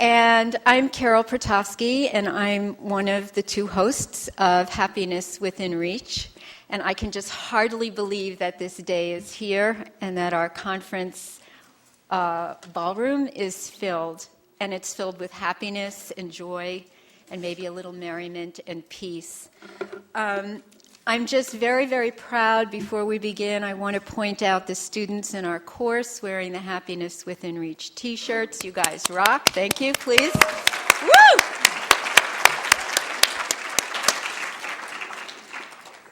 And I'm Carol Protofsky, and I'm one of the two hosts of Happiness Within Reach. And I can just hardly believe that this day is here and that our conference ballroom is filled. And it's filled with happiness and joy and maybe a little merriment and peace. I'm just very, very proud. Before we begin, I want to point out the students in our course wearing the Happiness Within Reach t-shirts. You guys rock. Thank you, please. Woo!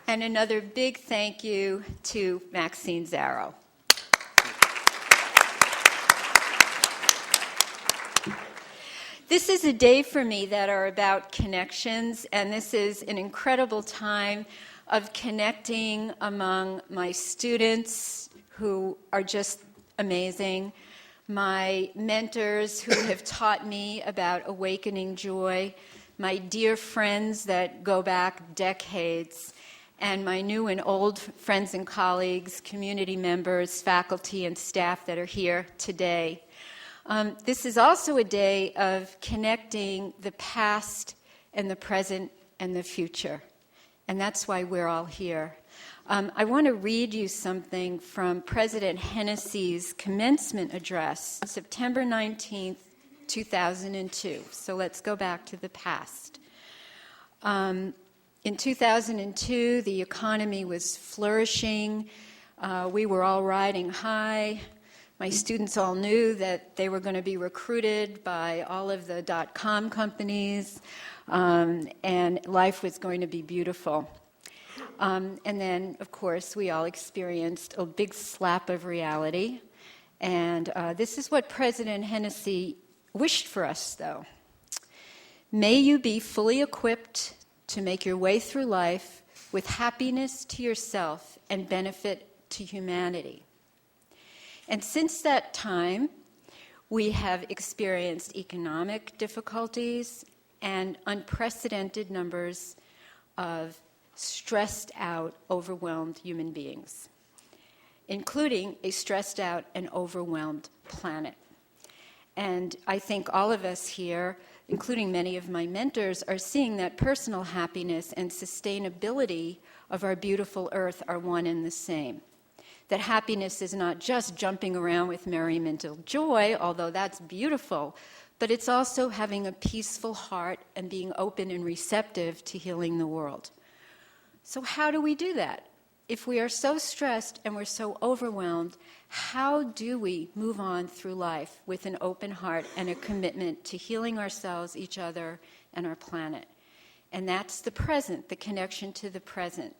And another big thank you to Maxine Zarrow. This is a day for me that are about connections, and this is an incredible time of connecting among my students who are just amazing, my mentors who have taught me about awakening joy, my dear friends that go back decades, and my new and old friends and colleagues, community members, faculty, and staff that are here today. This is also a day of connecting the past and the present and the future. And that's why we're all here. I want to read you something from President Hennessy's commencement address, September 19th, 2002. So let's go back to the past. In 2002, the economy was flourishing. We were all riding high. My students all knew that they were going to be recruited by all of the dot-com companies, and life was going to be beautiful. And then, of course, we all experienced a big slap of reality. And this is what President Hennessy wished for us, though. May you be fully equipped to make your way through life with happiness to yourself and benefit to humanity. And since that time, we have experienced economic difficulties and unprecedented numbers of stressed out, overwhelmed human beings, including a stressed out and overwhelmed planet. And I think all of us here, including many of my mentors, are seeing that personal happiness and sustainability of our beautiful Earth are one and the same. That happiness is not just jumping around with merriment or joy, although that's beautiful, but it's also having a peaceful heart and being open and receptive to healing the world. So how do we do that? If we are so stressed and we're so overwhelmed, how do we move on through life with an open heart and a commitment to healing ourselves, each other, and our planet? And that's the present, the connection to the present.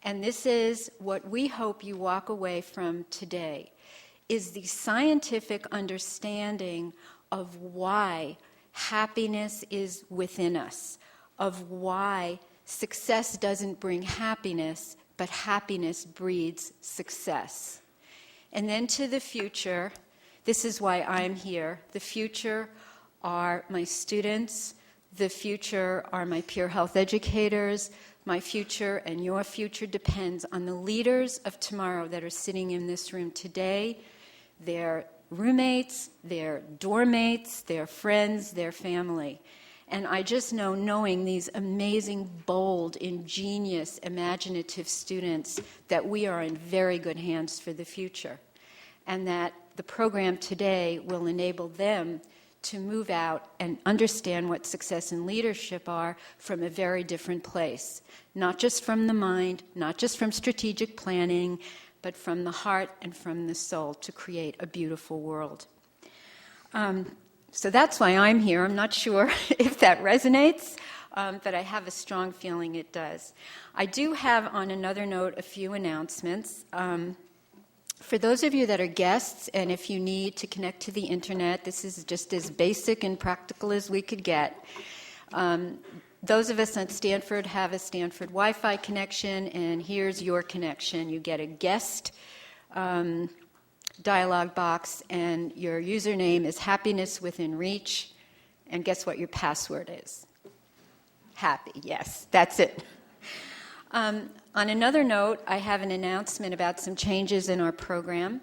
And this is what we hope you walk away from today, is the scientific understanding of why happiness is within us, of why success doesn't bring happiness, but happiness breeds success. And then to the future, this is why I'm here. The future are my students. The future are my peer health educators. My future and your future depends on the leaders of tomorrow that are sitting in this room today, their roommates, their dorm mates, their friends, their family. And I just know, knowing these amazing, bold, ingenious, imaginative students, that we are in very good hands for the future. And that the program today will enable them to move out and understand what success and leadership are from a very different place. Not just from the mind, not just from strategic planning, but from the heart and from the soul to create a beautiful world. So that's why I'm here. I'm not sure if that resonates, but I have a strong feeling it does. I do have, on another note, a few announcements. For those of you that are guests, and if you need to connect to the internet, this is just as basic and practical as we could get. Those of us at Stanford have a Stanford Wi-Fi connection, and here's your connection. You get a guest dialog box, and your username is Happiness Within Reach, and guess what your password is? Happy, yes, that's it. On another note, I have an announcement about some changes in our program.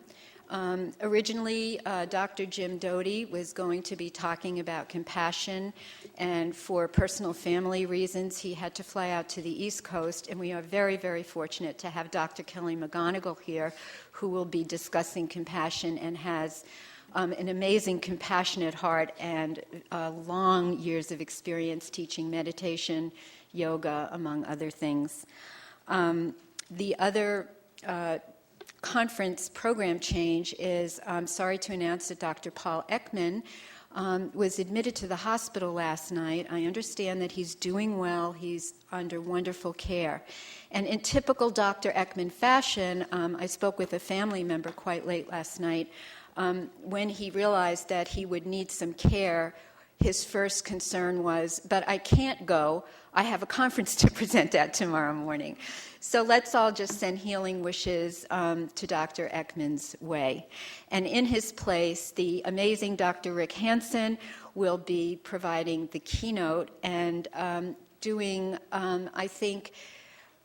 Originally, Dr. Jim Doty was going to be talking about compassion, and for personal family reasons, he had to fly out to the East Coast, and we are very, very fortunate to have Dr. Kelly McGonigal here, who will be discussing compassion and has an amazing compassionate heart and long years of experience teaching meditation, yoga, among other things. The other conference program change is, I'm sorry to announce that Dr. Paul Ekman was admitted to the hospital last night. I understand that he's doing well. He's under wonderful care. And in typical Dr. Ekman fashion, I spoke with a family member quite late last night. When he realized that he would need some care, his first concern was, but I can't go. I have a conference to present at tomorrow morning. So let's all just send healing wishes to Dr. Ekman's way. And in his place, the amazing Dr. Rick Hansen will be providing the keynote and doing, I think,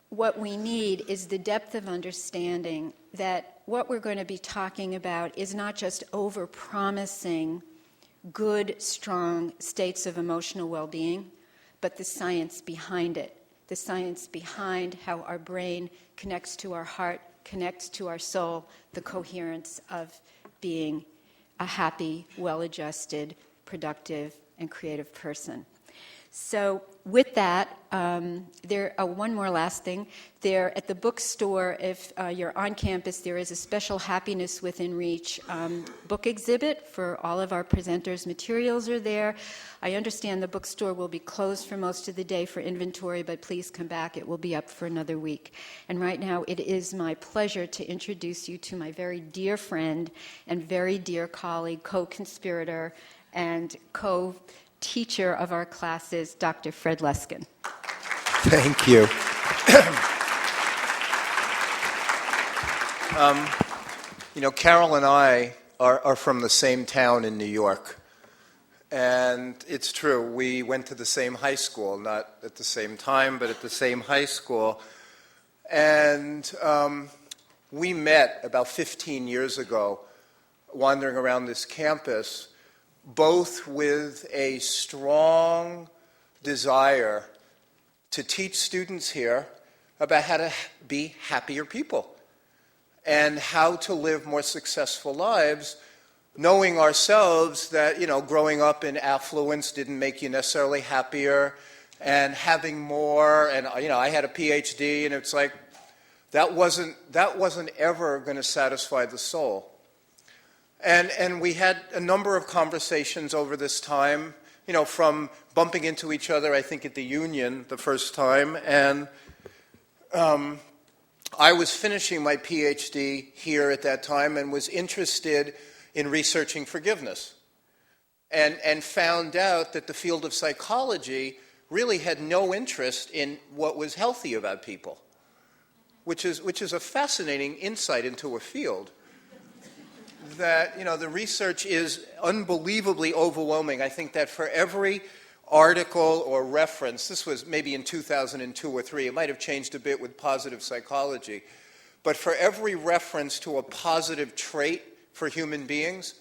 what we need is the depth of understanding that what we're going to be talking about is not just over-promising good, strong states of emotional well-being, but the science behind it, the science behind how our brain connects to our heart, connects to our soul, the coherence of being a happy, well-adjusted, productive, and creative person. So with that, one more last thing. There at the bookstore, if you're on campus, there is a special Happiness Within Reach book exhibit for all of our presenters. Materials are there. I understand the bookstore will be closed for most of the day for inventory, but please come back. It will be up for another week. And right now, it is my pleasure to introduce you to my very dear friend and very dear colleague, co-conspirator, and co-teacher of our classes, Dr. Fred Luskin. Thank you. Carol and I are from the same town in New York. And it's true, we went to the same high school, not at the same time, but at the same high school. And we met about 15 years ago, wandering around this campus, both with a strong desire to teach students here about how to be happier people and how to live more successful lives, knowing ourselves that, growing up in affluence didn't make you necessarily happier, and having more, and, I had a PhD, and it's like, that wasn't ever going to satisfy the soul. And we had a number of conversations over this time, from bumping into each other, I think, at the Union the first time. And I was finishing my PhD here at that time and was interested in researching forgiveness. And found out that the field of psychology really had no interest in what was healthy about people, which is a fascinating insight into a field. That, the research is unbelievably overwhelming. I think that for every article or reference, this was maybe in 2002 or 3, it might have changed a bit with positive psychology, but for every reference to a positive trait for human beings,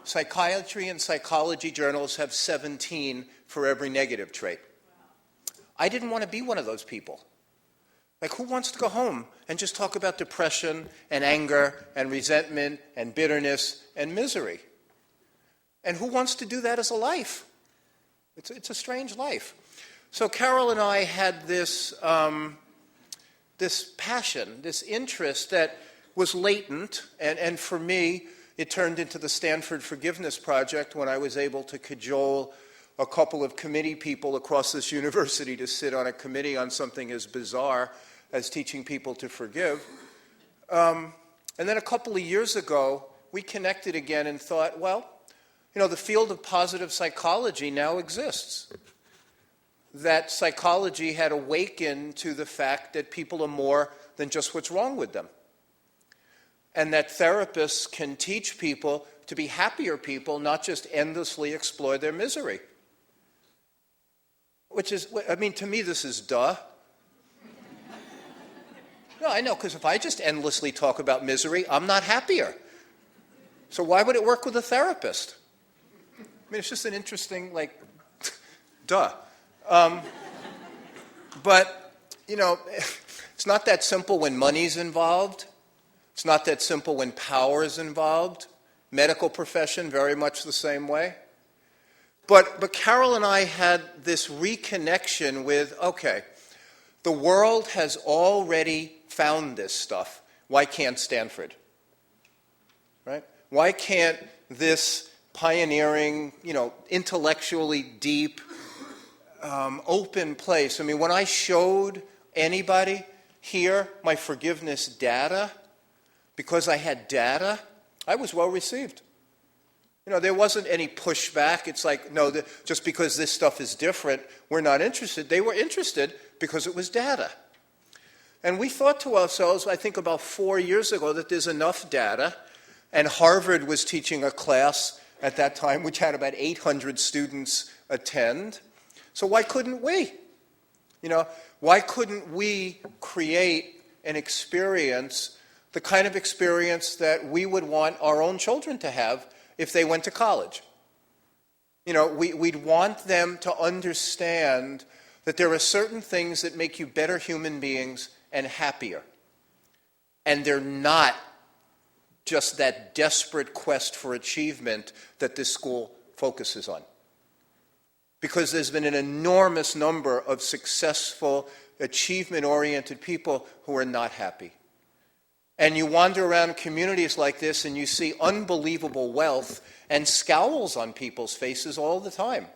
psychiatry and psychology journals have 17 for every negative trait. I didn't want to be one of those people. Like, who wants to go home and just talk about depression and anger and resentment and bitterness and misery? And who wants to do that as a life? It's a strange life. So Carol and I had this passion, this interest that was latent, and for me, it turned into the Stanford Forgiveness Project when I was able to cajole a couple of committee people across this university to sit on a committee on something as bizarre as teaching people to forgive. And then a couple of years ago, we connected again and thought, well, the field of positive psychology now exists. That psychology had awakened to the fact that people are more than just what's wrong with them. And that therapists can teach people to be happier people, not just endlessly explore their misery. To me, this is duh. No, I know, because if I just endlessly talk about misery, I'm not happier. So why would it work with a therapist? I mean, it's just an interesting, duh. But, it's not that simple when money's involved. It's not that simple when power is involved. Medical profession, very much the same way. But Carol and I had this reconnection with, okay, the world has already found this stuff. Why can't Stanford? Right? Why can't this pioneering, intellectually deep, open place? I mean, when I showed anybody here my forgiveness data, because I had data, I was well received. There wasn't any pushback. It's like, no, just because this stuff is different, we're not interested. They were interested because it was data. And we thought to ourselves, I think about 4 years ago, that there's enough data. And Harvard was teaching a class at that time which had about 800 students attend. So why couldn't we? Why couldn't we create an experience, the kind of experience that we would want our own children to have if they went to college? We'd want them to understand that there are certain things that make you better human beings and happier. And they're not just that desperate quest for achievement that this school focuses on. Because there's been an enormous number of successful, achievement-oriented people who are not happy. And you wander around communities like this and you see unbelievable wealth and scowls on people's faces all the time.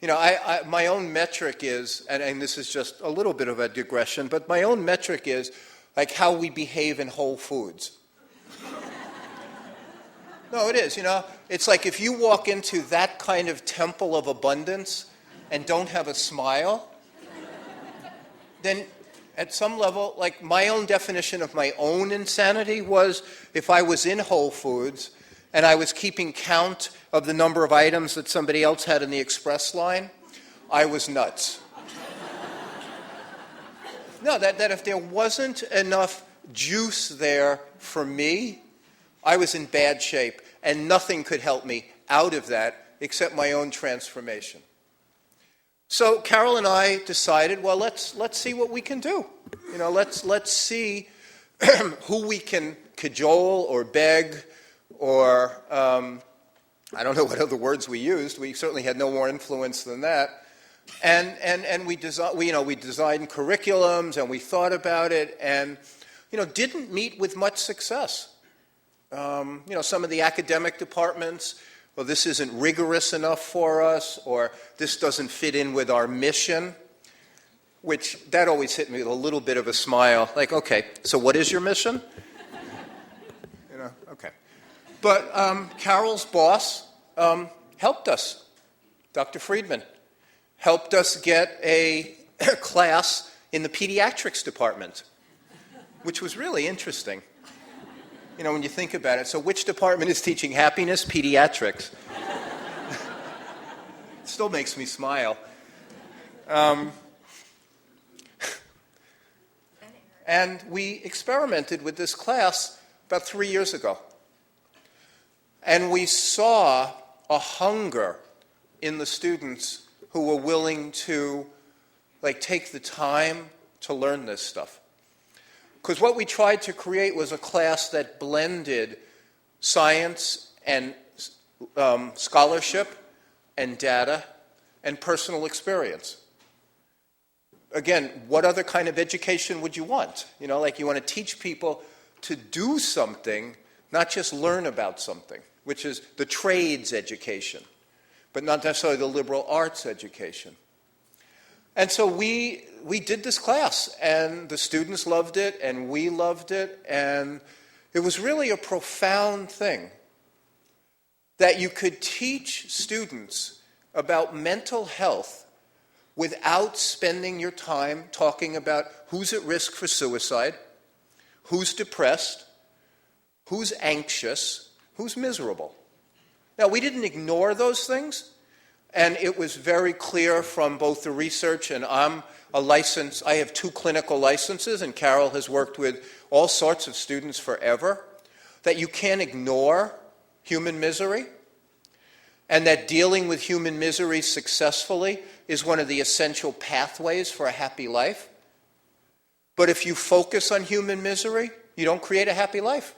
My own metric is, and this is just a little bit of a digression, but my own metric is like how we behave in Whole Foods. No, it is, It's like if you walk into that kind of temple of abundance and don't have a smile, then at some level, like my own definition of my own insanity was if I was in Whole Foods and I was keeping count of the number of items that somebody else had in the express line, I was nuts. No, that if there wasn't enough juice there for me, I was in bad shape, and nothing could help me out of that except my own transformation. So Carol and I decided, well, let's see what we can do. Let's see who we can cajole or beg or I don't know what other words we used. We certainly had no more influence than that. And we designed curriculums and we thought about it and didn't meet with much success. Some of the academic departments, well, this isn't rigorous enough for us, or this doesn't fit in with our mission, which that always hit me with a little bit of a smile, like, okay, so what is your mission? Okay. But Carol's boss helped us, Dr. Friedman, helped us get a class in the pediatrics department, which was really interesting. When you think about it. So which department is teaching happiness? Pediatrics. It still makes me smile. And we experimented with this class about 3 years ago. And we saw a hunger in the students who were willing to take the time to learn this stuff. Because what we tried to create was a class that blended science and scholarship and data and personal experience. Again, what other kind of education would you want? You want to teach people to do something, not just learn about something, which is the trades education, but not necessarily the liberal arts education. And so we did this class, and the students loved it, and we loved it, and it was really a profound thing that you could teach students about mental health without spending your time talking about who's at risk for suicide, who's depressed, who's anxious, who's miserable. Now, we didn't ignore those things. And it was very clear from both the research, and I have 2 clinical licenses, and Carol has worked with all sorts of students forever. that you can't ignore human misery, and that dealing with human misery successfully is one of the essential pathways for a happy life. But if you focus on human misery, you don't create a happy life.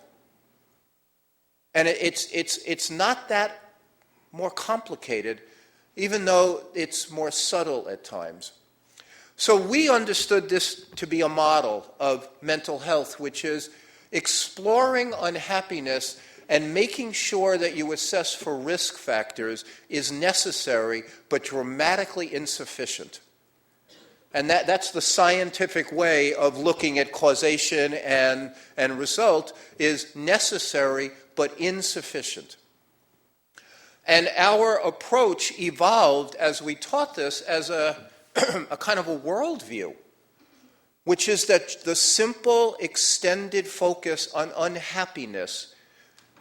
And it's not that more complicated, even though it's more subtle at times. So we understood this to be a model of mental health, which is exploring unhappiness and making sure that you assess for risk factors is necessary but dramatically insufficient. And that's the scientific way of looking at causation and result, is necessary but insufficient. And our approach evolved as we taught this as a kind of a worldview, which is that the simple, extended focus on unhappiness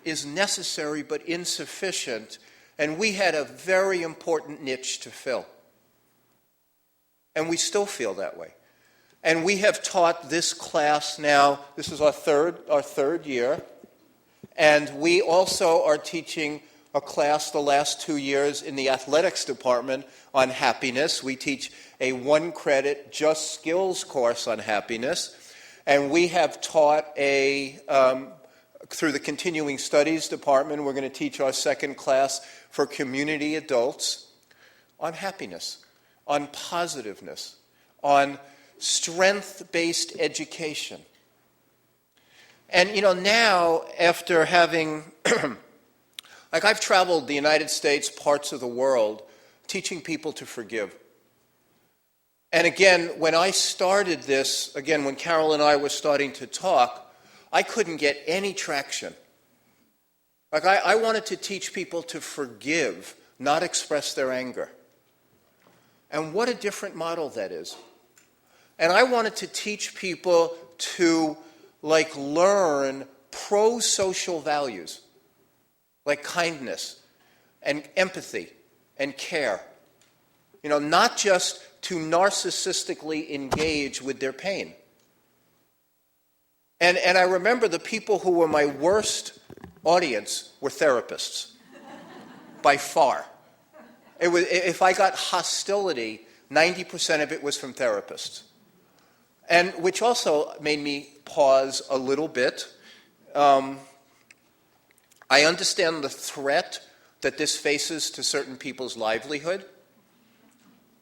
is necessary but insufficient, and we had a very important niche to fill. And we still feel that way. And we have taught this class now, this is our third year, and we also are teaching a class the last 2 years in the athletics department on happiness. We teach a 1-credit Just Skills course on happiness, and we have taught through the continuing studies department, we're going to teach our second class for community adults on happiness, on positiveness, on strength-based education. And now, after having I've traveled the United States, parts of the world, teaching people to forgive. And again, when I started this, when Carol and I were starting to talk, I couldn't get any traction. I wanted to teach people to forgive, not express their anger. And what a different model that is. And I wanted to teach people to learn pro-social values, like kindness and empathy and care. Not just to narcissistically engage with their pain. And I remember the people who were my worst audience were therapists, by far. If I got hostility, 90% of it was from therapists. And which also made me pause a little bit. I understand the threat that this faces to certain people's livelihood.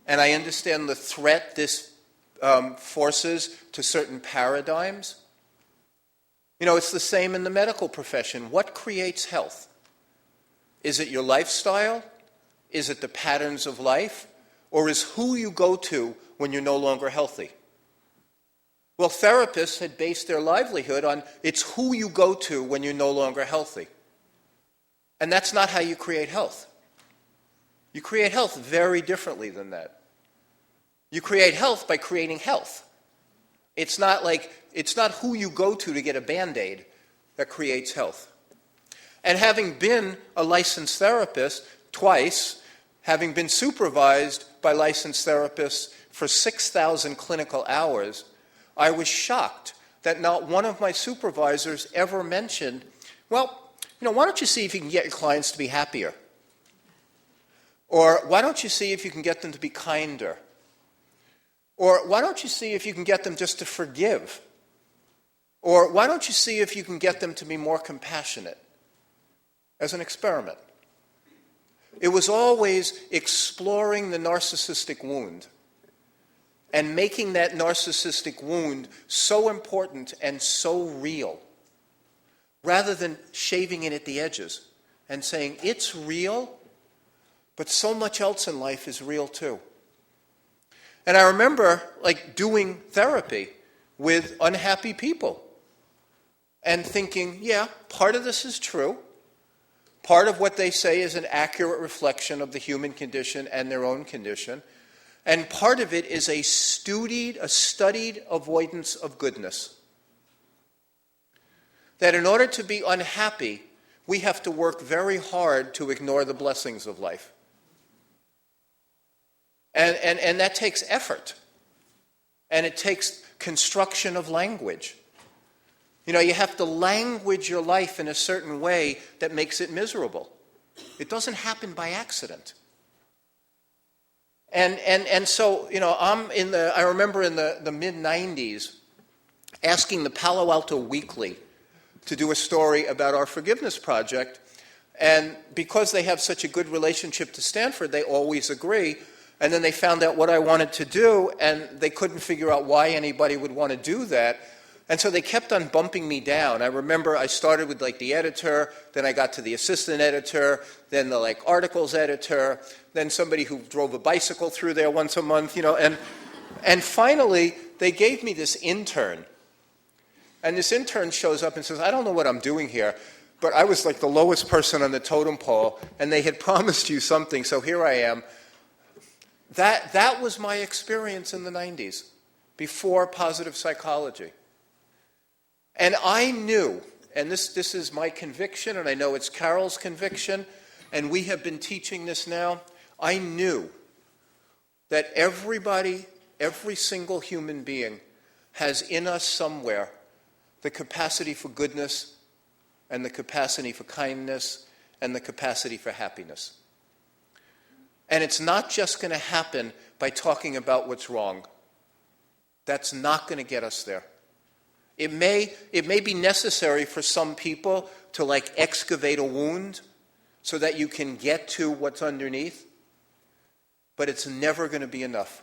And I understand the threat this forces to certain paradigms. It's the same in the medical profession. What creates health? Is it your lifestyle? Is it the patterns of life? Or is who you go to when you're no longer healthy? Well, therapists had based their livelihood on it's who you go to when you're no longer healthy. And that's not how you create health. You create health very differently than that. You create health by creating health. It's not who you go to get a Band-Aid that creates health. And having been a licensed therapist twice, having been supervised by licensed therapists for 6,000 clinical hours, I was shocked that not one of my supervisors ever mentioned, well, why don't you see if you can get your clients to be happier? Or why don't you see if you can get them to be kinder? Or why don't you see if you can get them just to forgive? Or why don't you see if you can get them to be more compassionate? As an experiment. It was always exploring the narcissistic wound and making that narcissistic wound so important and so real, rather than shaving it at the edges and saying, it's real, but so much else in life is real too. And I remember doing therapy with unhappy people and thinking, yeah, part of this is true. Part of what they say is an accurate reflection of the human condition and their own condition. And part of it is a studied avoidance of goodness. That in order to be unhappy, we have to work very hard to ignore the blessings of life. And that takes effort. And it takes construction of language. You have to language your life in a certain way that makes it miserable. It doesn't happen by accident. And so, I remember in the mid-90s asking the Palo Alto Weekly to do a story about our forgiveness project. And because they have such a good relationship to Stanford, they always agree. And then they found out what I wanted to do, and they couldn't figure out why anybody would want to do that. And so they kept on bumping me down. I remember I started with the editor, then I got to the assistant editor, then the articles editor, then somebody who drove a bicycle through there once a month, and finally they gave me this intern. And this intern shows up and says, I don't know what I'm doing here, but I was the lowest person on the totem pole, and they had promised you something, so here I am. That was my experience in the 90s, before positive psychology. And I knew, and this is my conviction, and I know it's Carol's conviction, and we have been teaching this now, I knew that everybody, every single human being, has in us somewhere the capacity for goodness, and the capacity for kindness, and the capacity for happiness. And it's not just going to happen by talking about what's wrong. That's not going to get us there. It may be necessary for some people to excavate a wound so that you can get to what's underneath, but it's never going to be enough.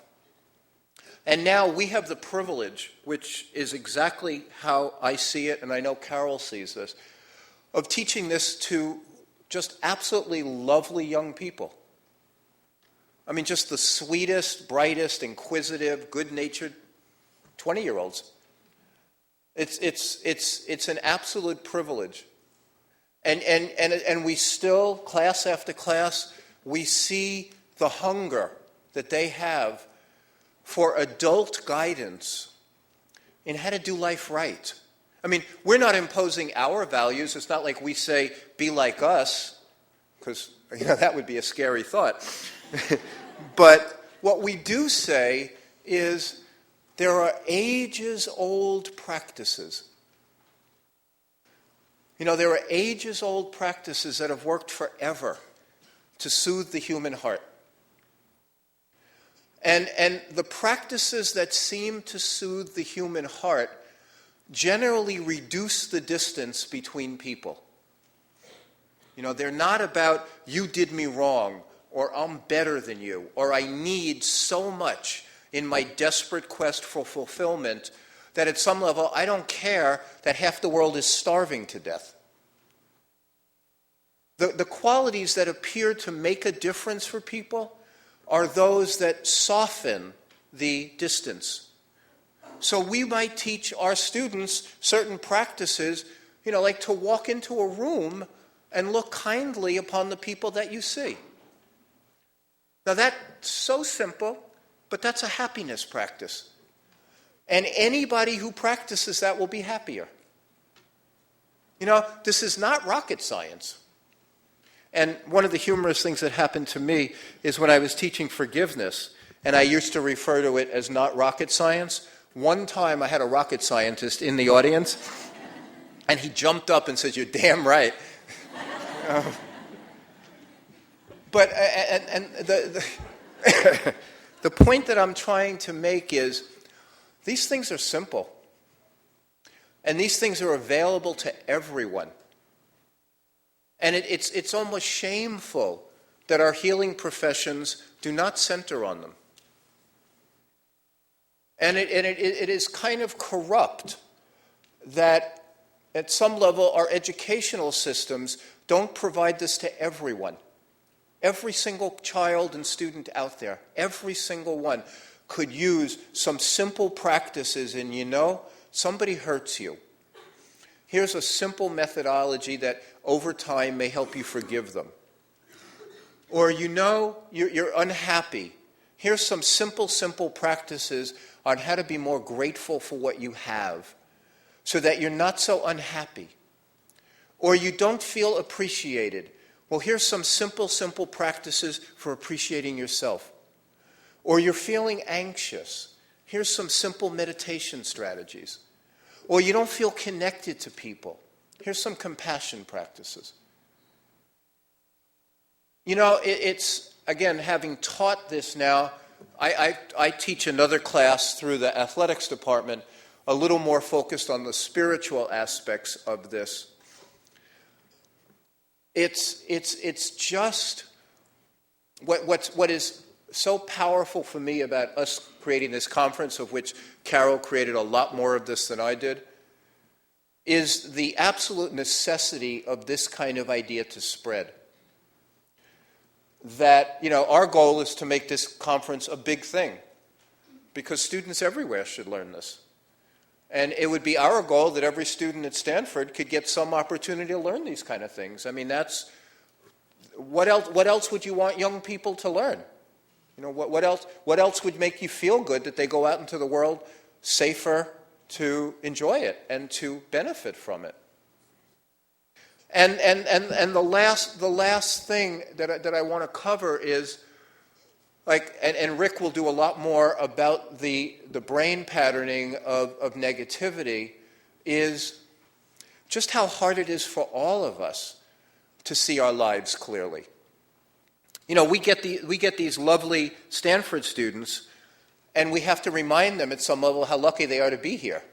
And now we have the privilege, which is exactly how I see it, and I know Carol sees this, of teaching this to just absolutely lovely young people. I mean, just the sweetest, brightest, inquisitive, good-natured 20-year-olds. It's an absolute privilege. And we still, class after class, we see the hunger that they have for adult guidance in how to do life right. I mean, we're not imposing our values. It's not like we say, be like us, because that would be a scary thought. But what we do say is there are ages-old practices. There are ages-old practices that have worked forever to soothe the human heart. And the practices that seem to soothe the human heart generally reduce the distance between people. They're not about, you did me wrong, or I'm better than you, or I need so much in my desperate quest for fulfillment that at some level I don't care that half the world is starving to death. The qualities that appear to make a difference for people are those that soften the distance. So we might teach our students certain practices, like to walk into a room and look kindly upon the people that you see. Now that's so simple, but that's a happiness practice. And anybody who practices that will be happier. This is not rocket science. And one of the humorous things that happened to me is when I was teaching forgiveness, and I used to refer to it as not rocket science. One time I had a rocket scientist in the audience, and he jumped up and said, "You're damn right." But the point that I'm trying to make is these things are simple. And these things are available to everyone. And it's almost shameful that our healing professions do not center on them. And it is kind of corrupt that at some level our educational systems don't provide this to everyone. Every single child and student out there, every single one could use some simple practices, and somebody hurts you. Here's a simple methodology that over time may help you forgive them. Or you're unhappy. Here's some simple practices on how to be more grateful for what you have so that you're not so unhappy. Or you don't feel appreciated. Well, here's some simple practices for appreciating yourself. Or you're feeling anxious. Here's some simple meditation strategies. or you don't feel connected to people. Here's some compassion practices. It's, again, having taught this now, I teach another class through the athletics department, a little more focused on the spiritual aspects of this. It's just what is so powerful for me about us creating this conference, of which Carol created a lot more of this than I did, is the absolute necessity of this kind of idea to spread. That, our goal is to make this conference a big thing, because students everywhere should learn this. And it would be our goal that every student at Stanford could get some opportunity to learn these kind of things. I mean, that's what else would you want young people to learn? What else would make you feel good that they go out into the world safer to enjoy it and to benefit from it? And the last thing that I want to cover is, and Rick will do a lot more about the brain patterning of negativity, is just how hard it is for all of us to see our lives clearly. We get these lovely Stanford students, and we have to remind them at some level how lucky they are to be here,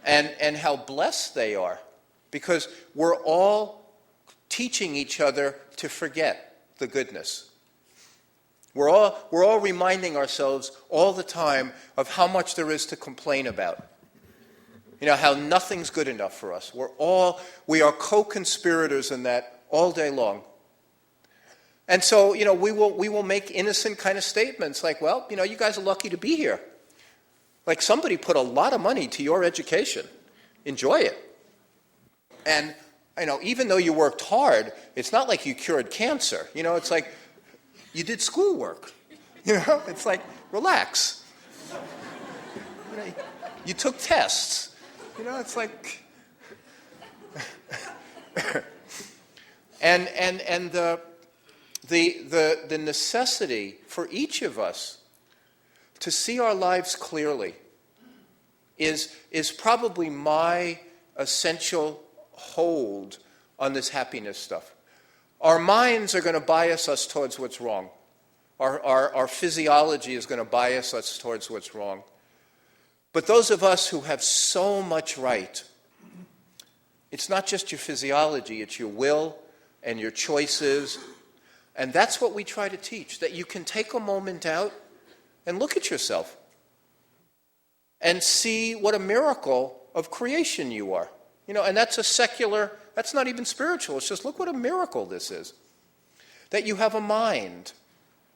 and how blessed they are, because we're all teaching each other to forget the goodness. We're all reminding ourselves all the time of how much there is to complain about. How nothing's good enough for us. We are co-conspirators in that all day long. And so, we will make innocent kind of statements like, well, you guys are lucky to be here. Like, somebody put a lot of money to your education. Enjoy it. And, even though you worked hard, it's not like you cured cancer. It's like you did schoolwork. It's like, relax. You took tests. It's like... and the necessity for each of us to see our lives clearly is probably my essential hold on this happiness stuff. Our minds are going to bias us towards what's wrong. Our physiology is going to bias us towards what's wrong. But those of us who have so much right, it's not just your physiology, it's your will and your choices. And that's what we try to teach, that you can take a moment out and look at yourself and see what a miracle of creation you are. And that's that's not even spiritual. It's just, look what a miracle this is. That you have a mind,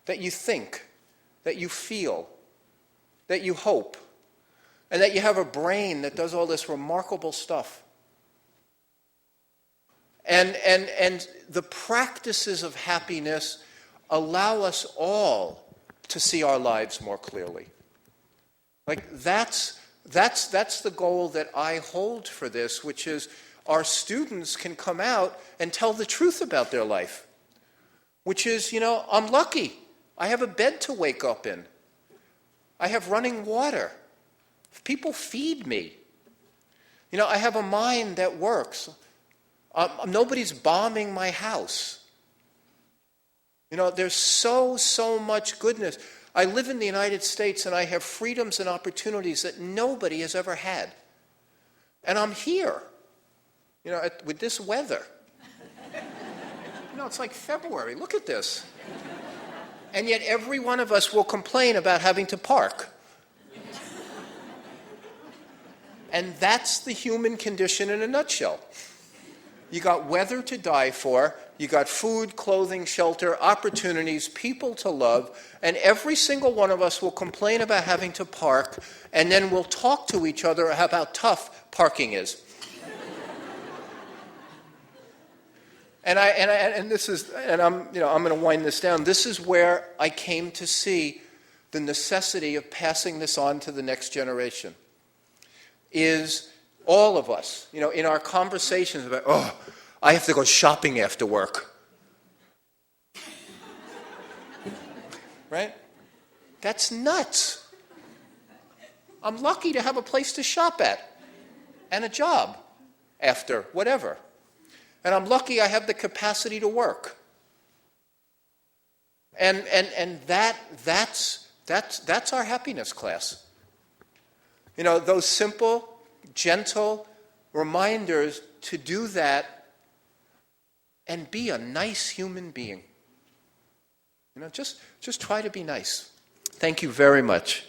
that you think, that you feel, that you hope, and that you have a brain that does all this remarkable stuff. And the practices of happiness allow us all to see our lives more clearly. That's the goal that I hold for this, which is our students can come out and tell the truth about their life. Which is, I'm lucky. I have a bed to wake up in. I have running water. People feed me. I have a mind that works. Nobody's bombing my house. There's so much goodness. I live in the United States and I have freedoms and opportunities that nobody has ever had. And I'm here, with this weather. It's like February. Look at this. And yet every one of us will complain about having to park. And that's the human condition in a nutshell. You got weather to die for, you got food, clothing, shelter, opportunities, people to love, and every single one of us will complain about having to park, and then we'll talk to each other about how tough parking is. I'm going to wind this down. This is where I came to see the necessity of passing this on to the next generation. Is all of us, in our conversations about, I have to go shopping after work. Right? That's nuts. I'm lucky to have a place to shop at and a job after whatever. And I'm lucky I have the capacity to work. And that's our happiness class. You know, those simple, gentle reminders to do that and be a nice human being. You know, just try to be nice. Thank you very much.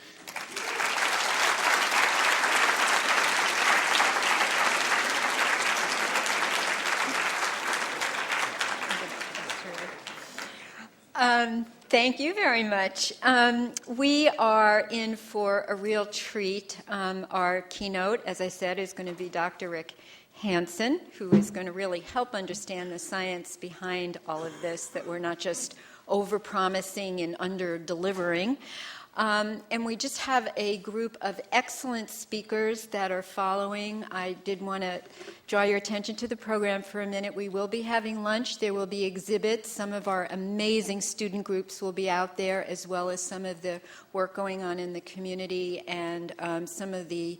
Thank you very much. We are in for a real treat. Our keynote, as I said, is going to be Dr. Rick Hansen, who is going to really help understand the science behind all of this, that we're not just over-promising and under-delivering. And we just have a group of excellent speakers that are following. I did want to draw your attention to the program for a minute. We will be having lunch. There will be exhibits. Some of our amazing student groups will be out there, as well as some of the work going on in the community and some of the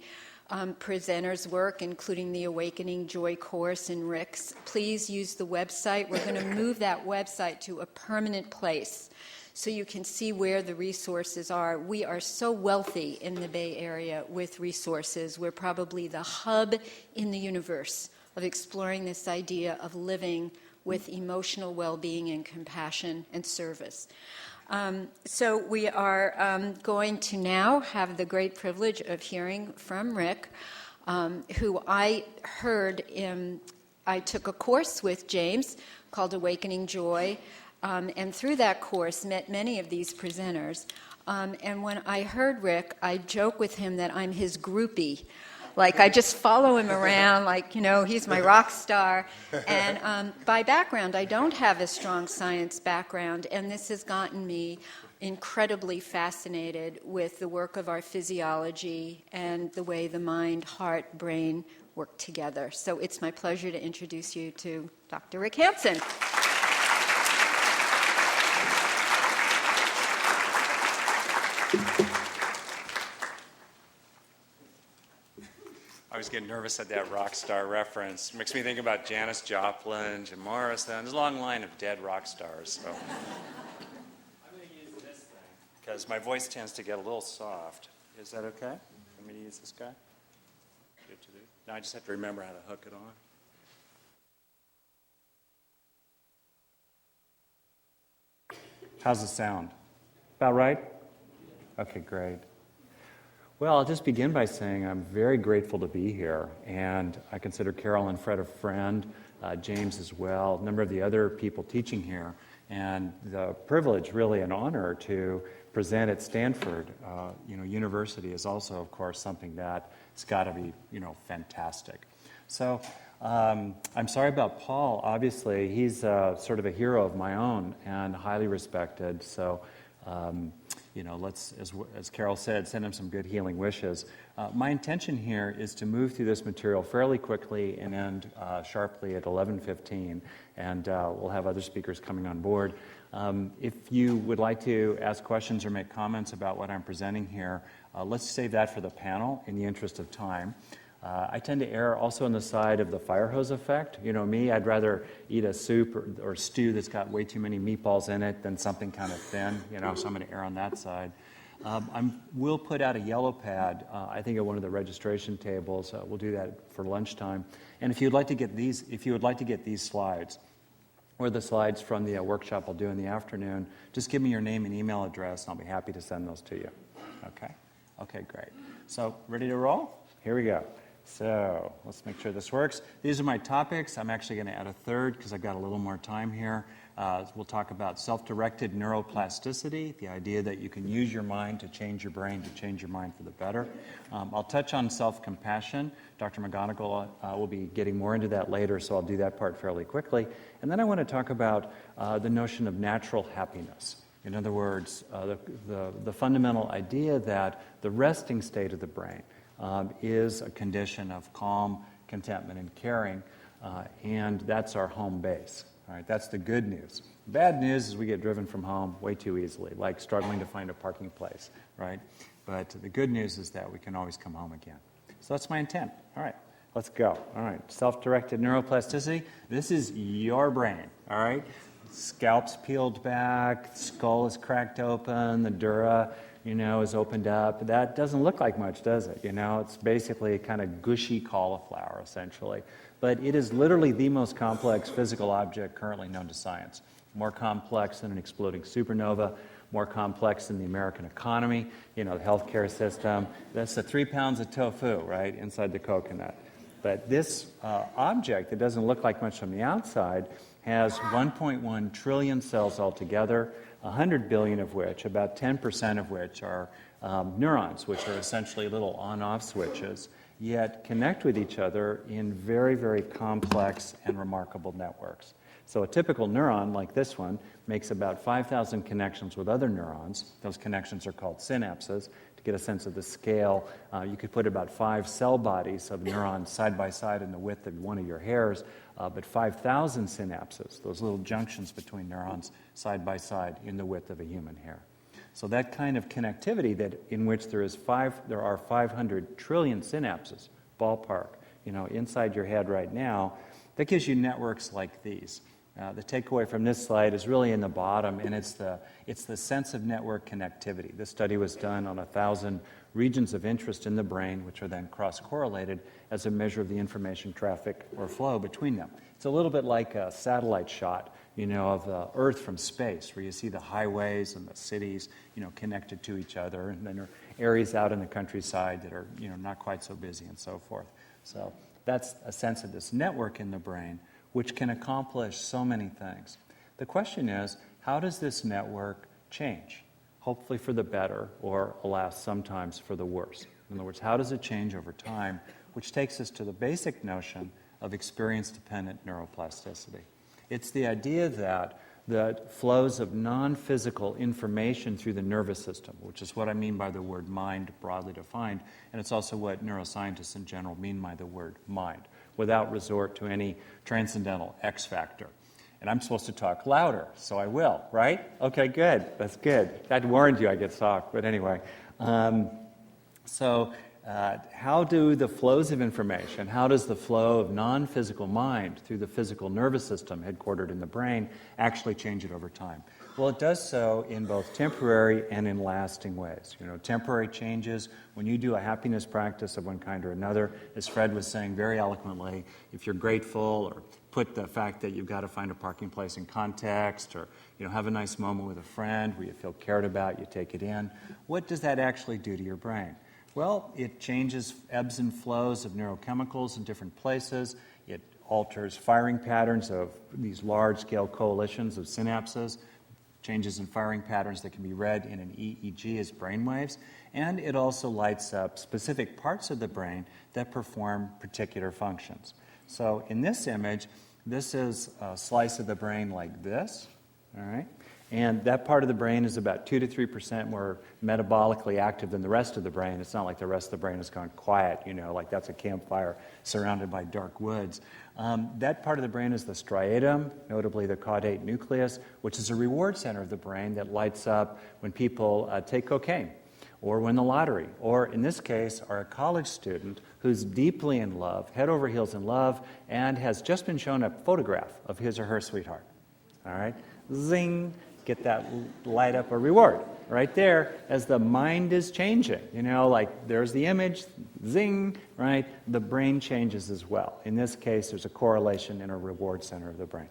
presenters' work, including the Awakening Joy course and Rick's. Please use the website. We're going to move that website to a permanent place so you can see where the resources are. We are so wealthy in the Bay Area with resources. We're probably the hub in the universe of exploring this idea of living with emotional well-being and compassion and service. So we are going to now have the great privilege of hearing from Rick, who I took a course with James called Awakening Joy, and through that course met many of these presenters. And when I heard Rick, I joke with him that I'm his groupie. Like, I just follow him around, like, you know, he's my rock star. And by background, I don't have a strong science background, and this has gotten me incredibly fascinated with the work of our physiology and the way the mind, heart, brain work together. So it's my pleasure to introduce you to Dr. Rick Hansen. I always get nervous at that rock star reference. It makes me think about Janis Joplin, Jim Morrison. There's a long line of dead rock stars. So I'm going to use this thing because my voice tends to get a little soft. Is that okay? Want me to use this guy? Good to do. Now I just have to remember how to hook it on. How's the sound? About right? Okay, great. Well, I'll just begin by saying I'm very grateful to be here, and I consider Carol and Fred a friend, James as well, a number of the other people teaching here, and the privilege, really an honor, to present at Stanford, University is also, of course, something that's got to be, fantastic. So I'm sorry about Paul. Obviously, he's sort of a hero of my own and highly respected, so let's, as Carol said, send him some good healing wishes. My intention here is to move through this material fairly quickly and end sharply at 11:15, and we'll have other speakers coming on board. If you would like to ask questions or make comments about what I'm presenting here, let's save that for the panel in the interest of time. I tend to err also on the side of the fire hose effect. You know me, I'd rather eat a soup or stew that's got way too many meatballs in it than something kind of thin, so I'm going to err on that side. We'll put out a yellow pad, I think at one of the registration tables. We'll do that for lunchtime. And if you'd like to get these slides, or the slides from the workshop I'll do in the afternoon, just give me your name and email address, and I'll be happy to send those to you. Okay, great. So, ready to roll? Here we go. So let's make sure this works. These are my topics. I'm actually going to add a third because I've got a little more time here. We'll talk about self-directed neuroplasticity, the idea that you can use your mind to change your brain, to change your mind for the better. I'll touch on self-compassion. Dr. McGonigal will be getting more into that later, so I'll do that part fairly quickly. And then I want to talk about the notion of natural happiness. In other words, the fundamental idea that the resting state of the brain is a condition of calm, contentment, and caring, and that's our home base. All right, that's the good news. The bad news is we get driven from home way too easily, like struggling to find a parking place, right? But the good news is that we can always come home again. So that's my intent. All right, let's go. All right, self-directed neuroplasticity. This is your brain, all right? Scalp's peeled back, skull is cracked open, the dura, is opened up. That doesn't look like much, does it? It's basically a kind of gushy cauliflower, essentially. But it is literally the most complex physical object currently known to science. More complex than an exploding supernova, more complex than the American economy, the healthcare system. That's the 3 pounds of tofu, right, inside the coconut. But this object that doesn't look like much from the outside has 1.1 trillion cells altogether, 100 billion of which, about 10% of which are neurons, which are essentially little on-off switches, yet connect with each other in very, very complex and remarkable networks. So a typical neuron, like this one, makes about 5,000 connections with other neurons. Those connections are called synapses. To get a sense of the scale, you could put about 5 cell bodies of neurons side by side in the width of one of your hairs, but 5,000 synapses, those little junctions between neurons side by side in the width of a human hair. So that kind of connectivity in which there are 500 trillion synapses, ballpark, inside your head right now, that gives you networks like these. The takeaway from this slide is really in the bottom, and it's the sense of network connectivity. This study was done on 1,000 regions of interest in the brain, which are then cross-correlated as a measure of the information traffic or flow between them. It's a little bit like a satellite shot, of the Earth from space, where you see the highways and the cities, connected to each other, and then there are areas out in the countryside that are, not quite so busy and so forth. So that's a sense of this network in the brain, which can accomplish so many things. The question is, how does this network change? Hopefully for the better, or alas, sometimes for the worse. In other words, how does it change over time, which takes us to the basic notion of experience-dependent neuroplasticity. It's the idea that flows of non-physical information through the nervous system, which is what I mean by the word mind broadly defined, and it's also what neuroscientists in general mean by the word mind, without resort to any transcendental X factor. And I'm supposed to talk louder, so I will, right? Okay, good. That's good. I'd warned you I get talk, but anyway. How do the flows of information, how does the flow of non-physical mind through the physical nervous system headquartered in the brain actually change it over time? Well, it does so in both temporary and in lasting ways. Temporary changes, when you do a happiness practice of one kind or another, as Fred was saying very eloquently, if you're grateful or put the fact that you've got to find a parking place in context, or have a nice moment with a friend where you feel cared about, you take it in, what does that actually do to your brain? Well, it changes ebbs and flows of neurochemicals in different places. It alters firing patterns of these large-scale coalitions of synapses, changes in firing patterns that can be read in an EEG as brainwaves, and it also lights up specific parts of the brain that perform particular functions. So in this image, this is a slice of the brain like this, all right? And that part of the brain is about 2 to 3% more metabolically active than the rest of the brain. It's not like the rest of the brain has gone quiet, like that's a campfire surrounded by dark woods. That part of the brain is the striatum, notably the caudate nucleus, which is a reward center of the brain that lights up when people take cocaine or win the lottery, or in this case, are a college student who's deeply in love, head over heels in love, and has just been shown a photograph of his or her sweetheart. All right? Zing! Get that light up a reward right there as the mind is changing. Like there's the image, zing, right? The brain changes as well. In this case, there's a correlation in a reward center of the brain.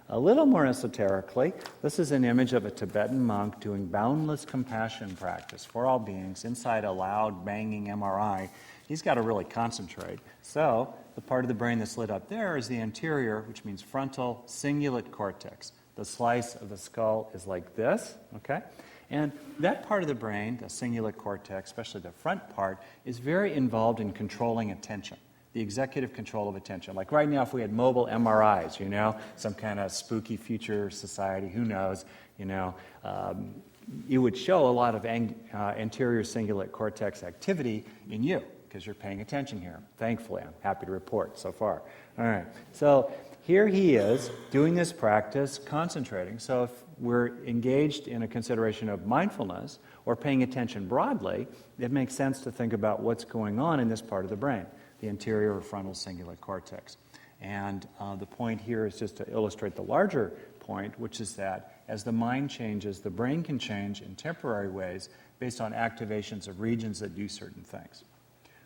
A little more esoterically, this is an image of a Tibetan monk doing boundless compassion practice for all beings inside a loud, banging MRI. He's got to really concentrate. So the part of the brain that's lit up there is the anterior, which means frontal cingulate cortex. The slice of the skull is like this, okay? And that part of the brain, the cingulate cortex, especially the front part, is very involved in controlling attention, the executive control of attention. Like right now, if we had mobile MRIs, some kind of spooky future society, who knows, it would show a lot of anterior cingulate cortex activity in you because you're paying attention here. Thankfully, I'm happy to report so far. All right, so here he is doing this practice, concentrating. So if we're engaged in a consideration of mindfulness or paying attention broadly, it makes sense to think about what's going on in this part of the brain, the anterior or frontal cingulate cortex. And the point here is just to illustrate the larger point, which is that as the mind changes, the brain can change in temporary ways based on activations of regions that do certain things.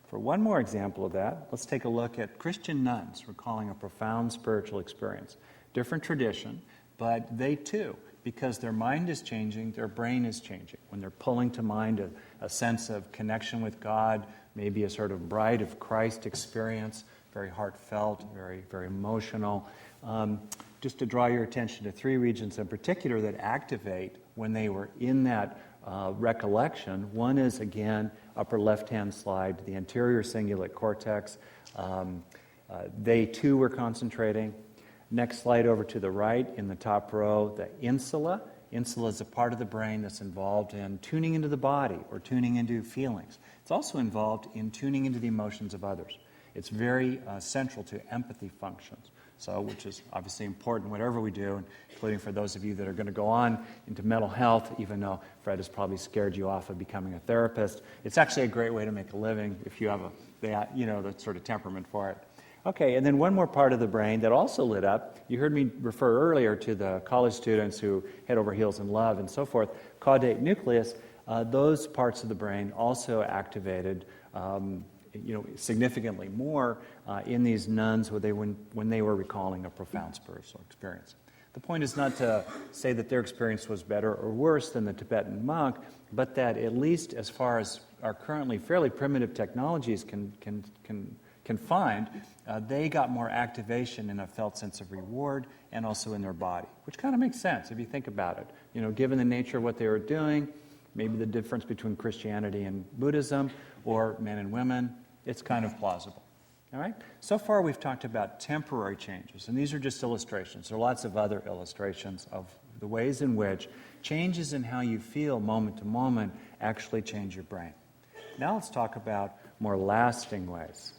For one more example of that, let's take a look at Christian nuns recalling a profound spiritual experience. Different tradition, but they too, because their mind is changing, their brain is changing. When they're pulling to mind a sense of connection with God, maybe a sort of bride of Christ experience, very heartfelt, very, very emotional. Just to draw your attention to three regions in particular that activate when they were in that recollection. One is, again, upper left-hand slide, the anterior cingulate cortex. They too were concentrating. Next slide over to the right in the top row, the insula. Insula is a part of the brain that's involved in tuning into the body or tuning into feelings. It's also involved in tuning into the emotions of others. It's very central to empathy functions, so which is obviously important whatever we do, including for those of you that are going to go on into mental health, even though Fred has probably scared you off of becoming a therapist. It's actually a great way to make a living if you have that sort of temperament for it. Okay, and then one more part of the brain that also lit up. You heard me refer earlier to the college students who head over heels in love and so forth. Caudate nucleus, those parts of the brain also activated significantly more in these nuns when they were recalling a profound spiritual experience. The point is not to say that their experience was better or worse than the Tibetan monk, but that at least as far as our currently fairly primitive technologies can find, they got more activation in a felt sense of reward and also in their body, which kind of makes sense if you think about it. Given the nature of what they were doing, maybe the difference between Christianity and Buddhism or men and women, it's kind of plausible. All right? So far we've talked about temporary changes, and these are just illustrations. There are lots of other illustrations of the ways in which changes in how you feel moment to moment actually change your brain. Now let's talk about more lasting ways.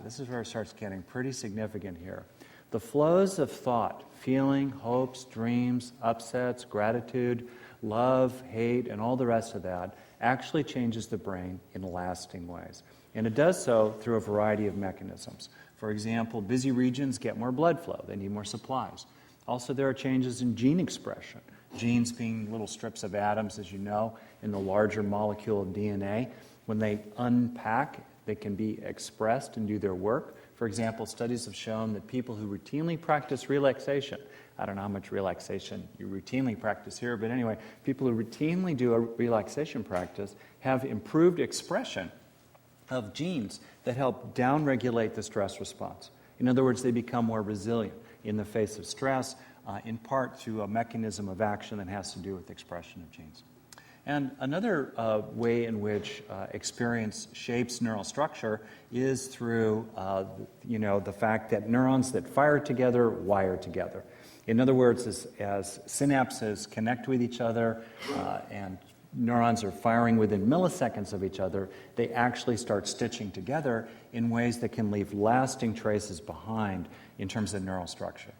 This is where it starts getting pretty significant here. The flows of thought, feeling, hopes, dreams, upsets, gratitude, love, hate, and all the rest of that actually changes the brain in lasting ways. And it does so through a variety of mechanisms. For example, busy regions get more blood flow. They need more supplies. Also, there are changes in gene expression. Genes being little strips of atoms, as you know, in the larger molecule of DNA. When they unpack, they can be expressed and do their work. For example, studies have shown that people who routinely practice relaxation, I don't know how much relaxation you routinely practice here, but anyway, people who routinely do a relaxation practice have improved expression of genes that help downregulate the stress response. In other words, they become more resilient in the face of stress, in part through a mechanism of action that has to do with the expression of genes. And another way in which experience shapes neural structure is through, the fact that neurons that fire together wire together. In other words, as synapses connect with each other and neurons are firing within milliseconds of each other, they actually start stitching together in ways that can leave lasting traces behind in terms of neural structure.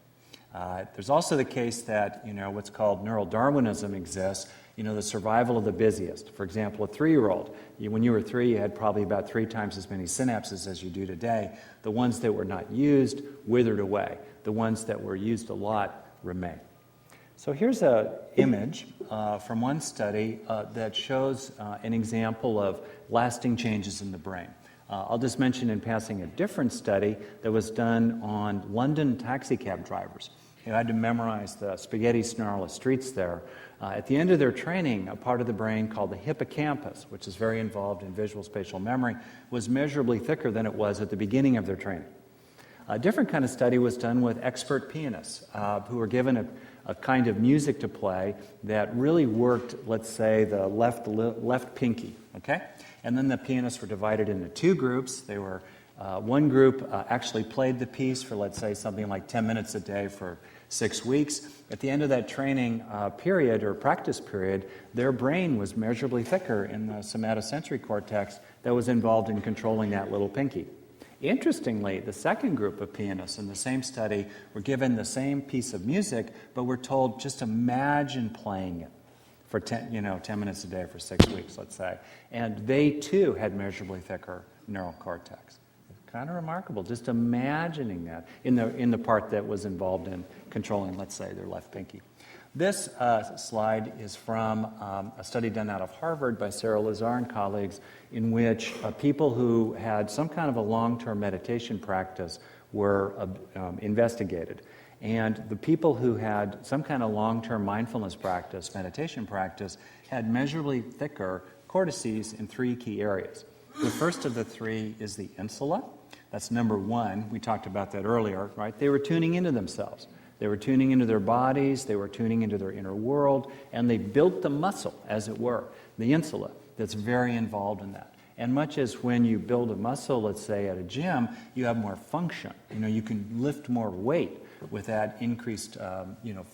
There's also the case that, what's called neural Darwinism exists, the survival of the busiest. For example, a 3-year-old, when you were 3, you had probably about 3 times as many synapses as you do today. The ones that were not used withered away. The ones that were used a lot remain. So here's an image from one study that shows an example of lasting changes in the brain. I'll just mention in passing a different study that was done on London taxicab drivers who had to memorize the spaghetti snarl streets there. At the end of their training, a part of the brain called the hippocampus, which is very involved in visual spatial memory, was measurably thicker than it was at the beginning of their training. A different kind of study was done with expert pianists who were given a kind of music to play that really worked, let's say, the left pinky, okay? And then the pianists were divided into 2 groups. They were, one group actually played the piece for, let's say, something like 10 minutes a day for 6 weeks. At the end of that training period or practice period, their brain was measurably thicker in the somatosensory cortex that was involved in controlling that little pinky. Interestingly, the second group of pianists in the same study were given the same piece of music, but were told just imagine playing it for 10 minutes a day for 6 weeks, let's say. And they too had measurably thicker neural cortex. Kind of remarkable, just imagining that in the part that was involved in controlling, let's say, their left pinky. This slide is from a study done out of Harvard by Sarah Lazar and colleagues, in which people who had some kind of a long-term meditation practice were investigated. And the people who had some kind of long-term mindfulness practice, meditation practice, had measurably thicker cortices in 3 key areas. The first of the 3 is the insula. That's number 1. We talked about that earlier, right? They were tuning into themselves. They were tuning into their bodies, they were tuning into their inner world, and they built the muscle, as it were, the insula, that's very involved in that. And much as when you build a muscle, let's say at a gym, you have more function. You can lift more weight with that increased,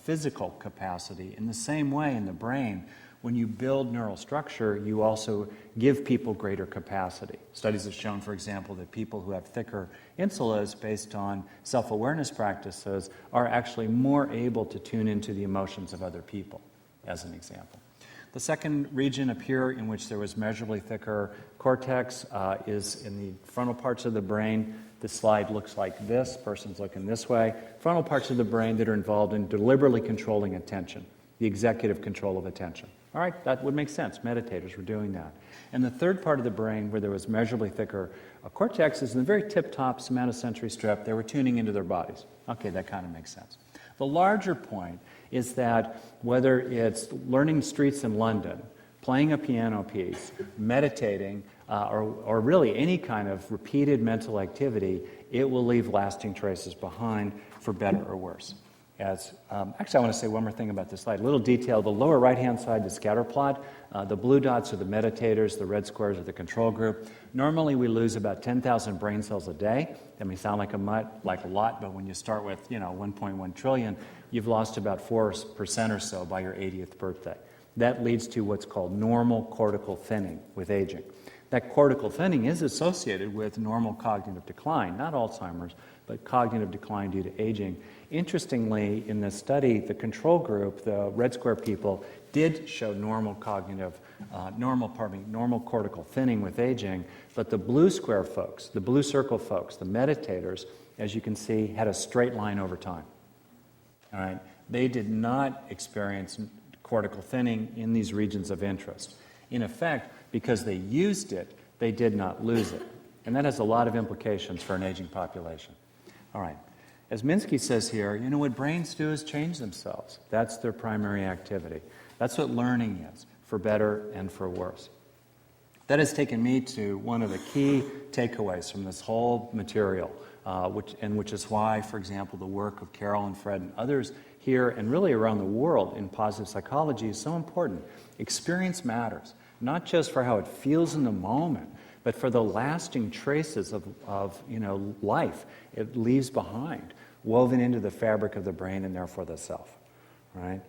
physical capacity. In the same way, in the brain, when you build neural structure, you also give people greater capacity. Studies have shown, for example, that people who have thicker insulas based on self-awareness practices are actually more able to tune into the emotions of other people, as an example. The second region up here in which there was measurably thicker cortex is in the frontal parts of the brain. This slide looks like this. Person's looking this way. Frontal parts of the brain that are involved in deliberately controlling attention, the executive control of attention. All right, that would make sense. Meditators were doing that. And the third part of the brain where there was measurably thicker cortex is in the very tip-top somatosensory strip. They were tuning into their bodies. Okay, that kind of makes sense. The larger point is that whether it's learning streets in London, playing a piano piece, meditating, or really any kind of repeated mental activity, it will leave lasting traces behind for better or worse. Actually, I want to say one more thing about this slide. A little detail. The lower right-hand side, the scatter plot. The blue dots are the meditators. The red squares are the control group. Normally, we lose about 10,000 brain cells a day. That may sound like a lot, but when you start with 1.1 trillion, you've lost about 4% or so by your 80th birthday. That leads to what's called normal cortical thinning with aging. That cortical thinning is associated with normal cognitive decline, not Alzheimer's, but cognitive decline due to aging. Interestingly, in this study, the control group, the red square people, did show normal cortical thinning with aging, but the blue square folks, the blue circle folks, the meditators, as you can see, had a straight line over time. All right? They did not experience cortical thinning in these regions of interest. In effect, because they used it, they did not lose it. And that has a lot of implications for an aging population. All right. As Minsky says here, what brains do is change themselves. That's their primary activity. That's what learning is, for better and for worse. That has taken me to one of the key takeaways from this whole material, which is why, for example, the work of Carol and Fred and others here and really around the world in positive psychology is so important. Experience matters, not just for how it feels in the moment, but for the lasting traces of life it leaves behind, woven into the fabric of the brain and therefore the self, right?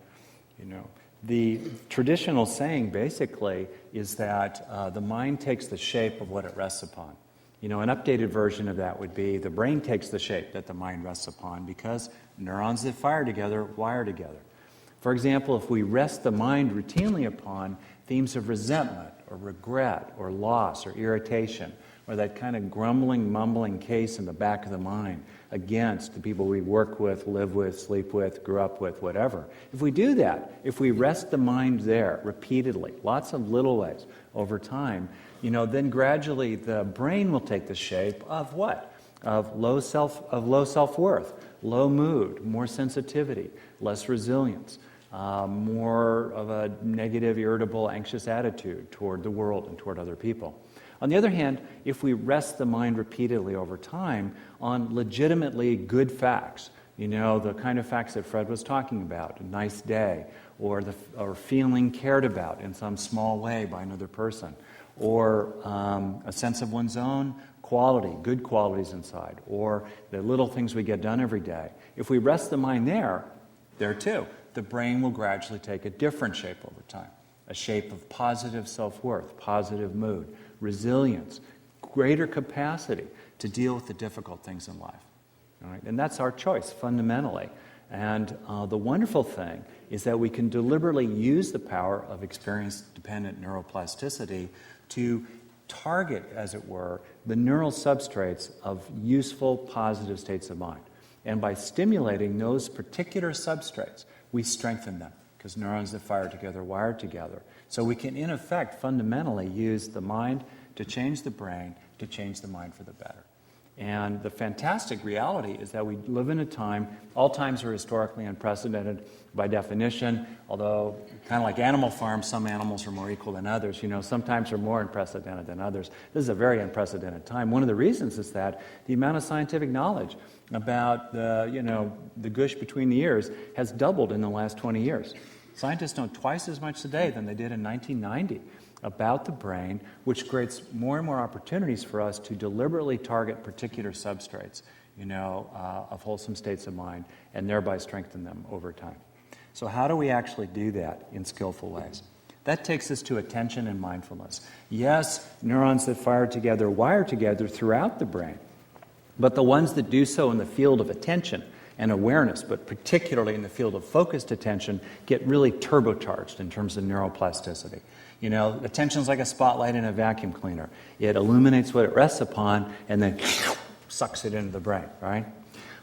The traditional saying basically is that the mind takes the shape of what it rests upon. An updated version of that would be the brain takes the shape that the mind rests upon because neurons that fire together wire together. For example, if we rest the mind routinely upon themes of resentment or regret or loss or irritation or that kind of grumbling, mumbling case in the back of the mind against the people we work with, live with, sleep with, grew up with, whatever. If we do that, if we rest the mind there repeatedly, lots of little ways over time, then gradually the brain will take the shape of what? Of low self-worth, low mood, more sensitivity, less resilience, more of a negative, irritable, anxious attitude toward the world and toward other people. On the other hand, if we rest the mind repeatedly over time on legitimately good facts, the kind of facts that Fred was talking about, a nice day, or feeling cared about in some small way by another person, or a sense of one's own quality, good qualities inside, or the little things we get done every day. If we rest the mind there too, the brain will gradually take a different shape over time, a shape of positive self-worth, positive mood, resilience, greater capacity to deal with the difficult things in life. All right? And that's our choice, fundamentally. And the wonderful thing is that we can deliberately use the power of experience-dependent neuroplasticity to target, as it were, the neural substrates of useful, positive states of mind. And by stimulating those particular substrates, we strengthen them, because neurons that fire together wire together. So we can, in effect, fundamentally use the mind to change the brain, to change the mind for the better. And the fantastic reality is that we live in a time, all times are historically unprecedented by definition, although kind of like Animal Farm, some animals are more equal than others. Some times are more unprecedented than others. This is a very unprecedented time. One of the reasons is that the amount of scientific knowledge about the gush between the ears has doubled in the last 20 years. Scientists know twice as much today than they did in 1990 about the brain, which creates more and more opportunities for us to deliberately target particular substrates, of wholesome states of mind, and thereby strengthen them over time. So how do we actually do that in skillful ways? That takes us to attention and mindfulness. Yes, neurons that fire together wire together throughout the brain, but the ones that do so in the field of attention and awareness, but particularly in the field of focused attention, get really turbocharged in terms of neuroplasticity. Attention's like a spotlight in a vacuum cleaner. It illuminates what it rests upon and then sucks it into the brain, right?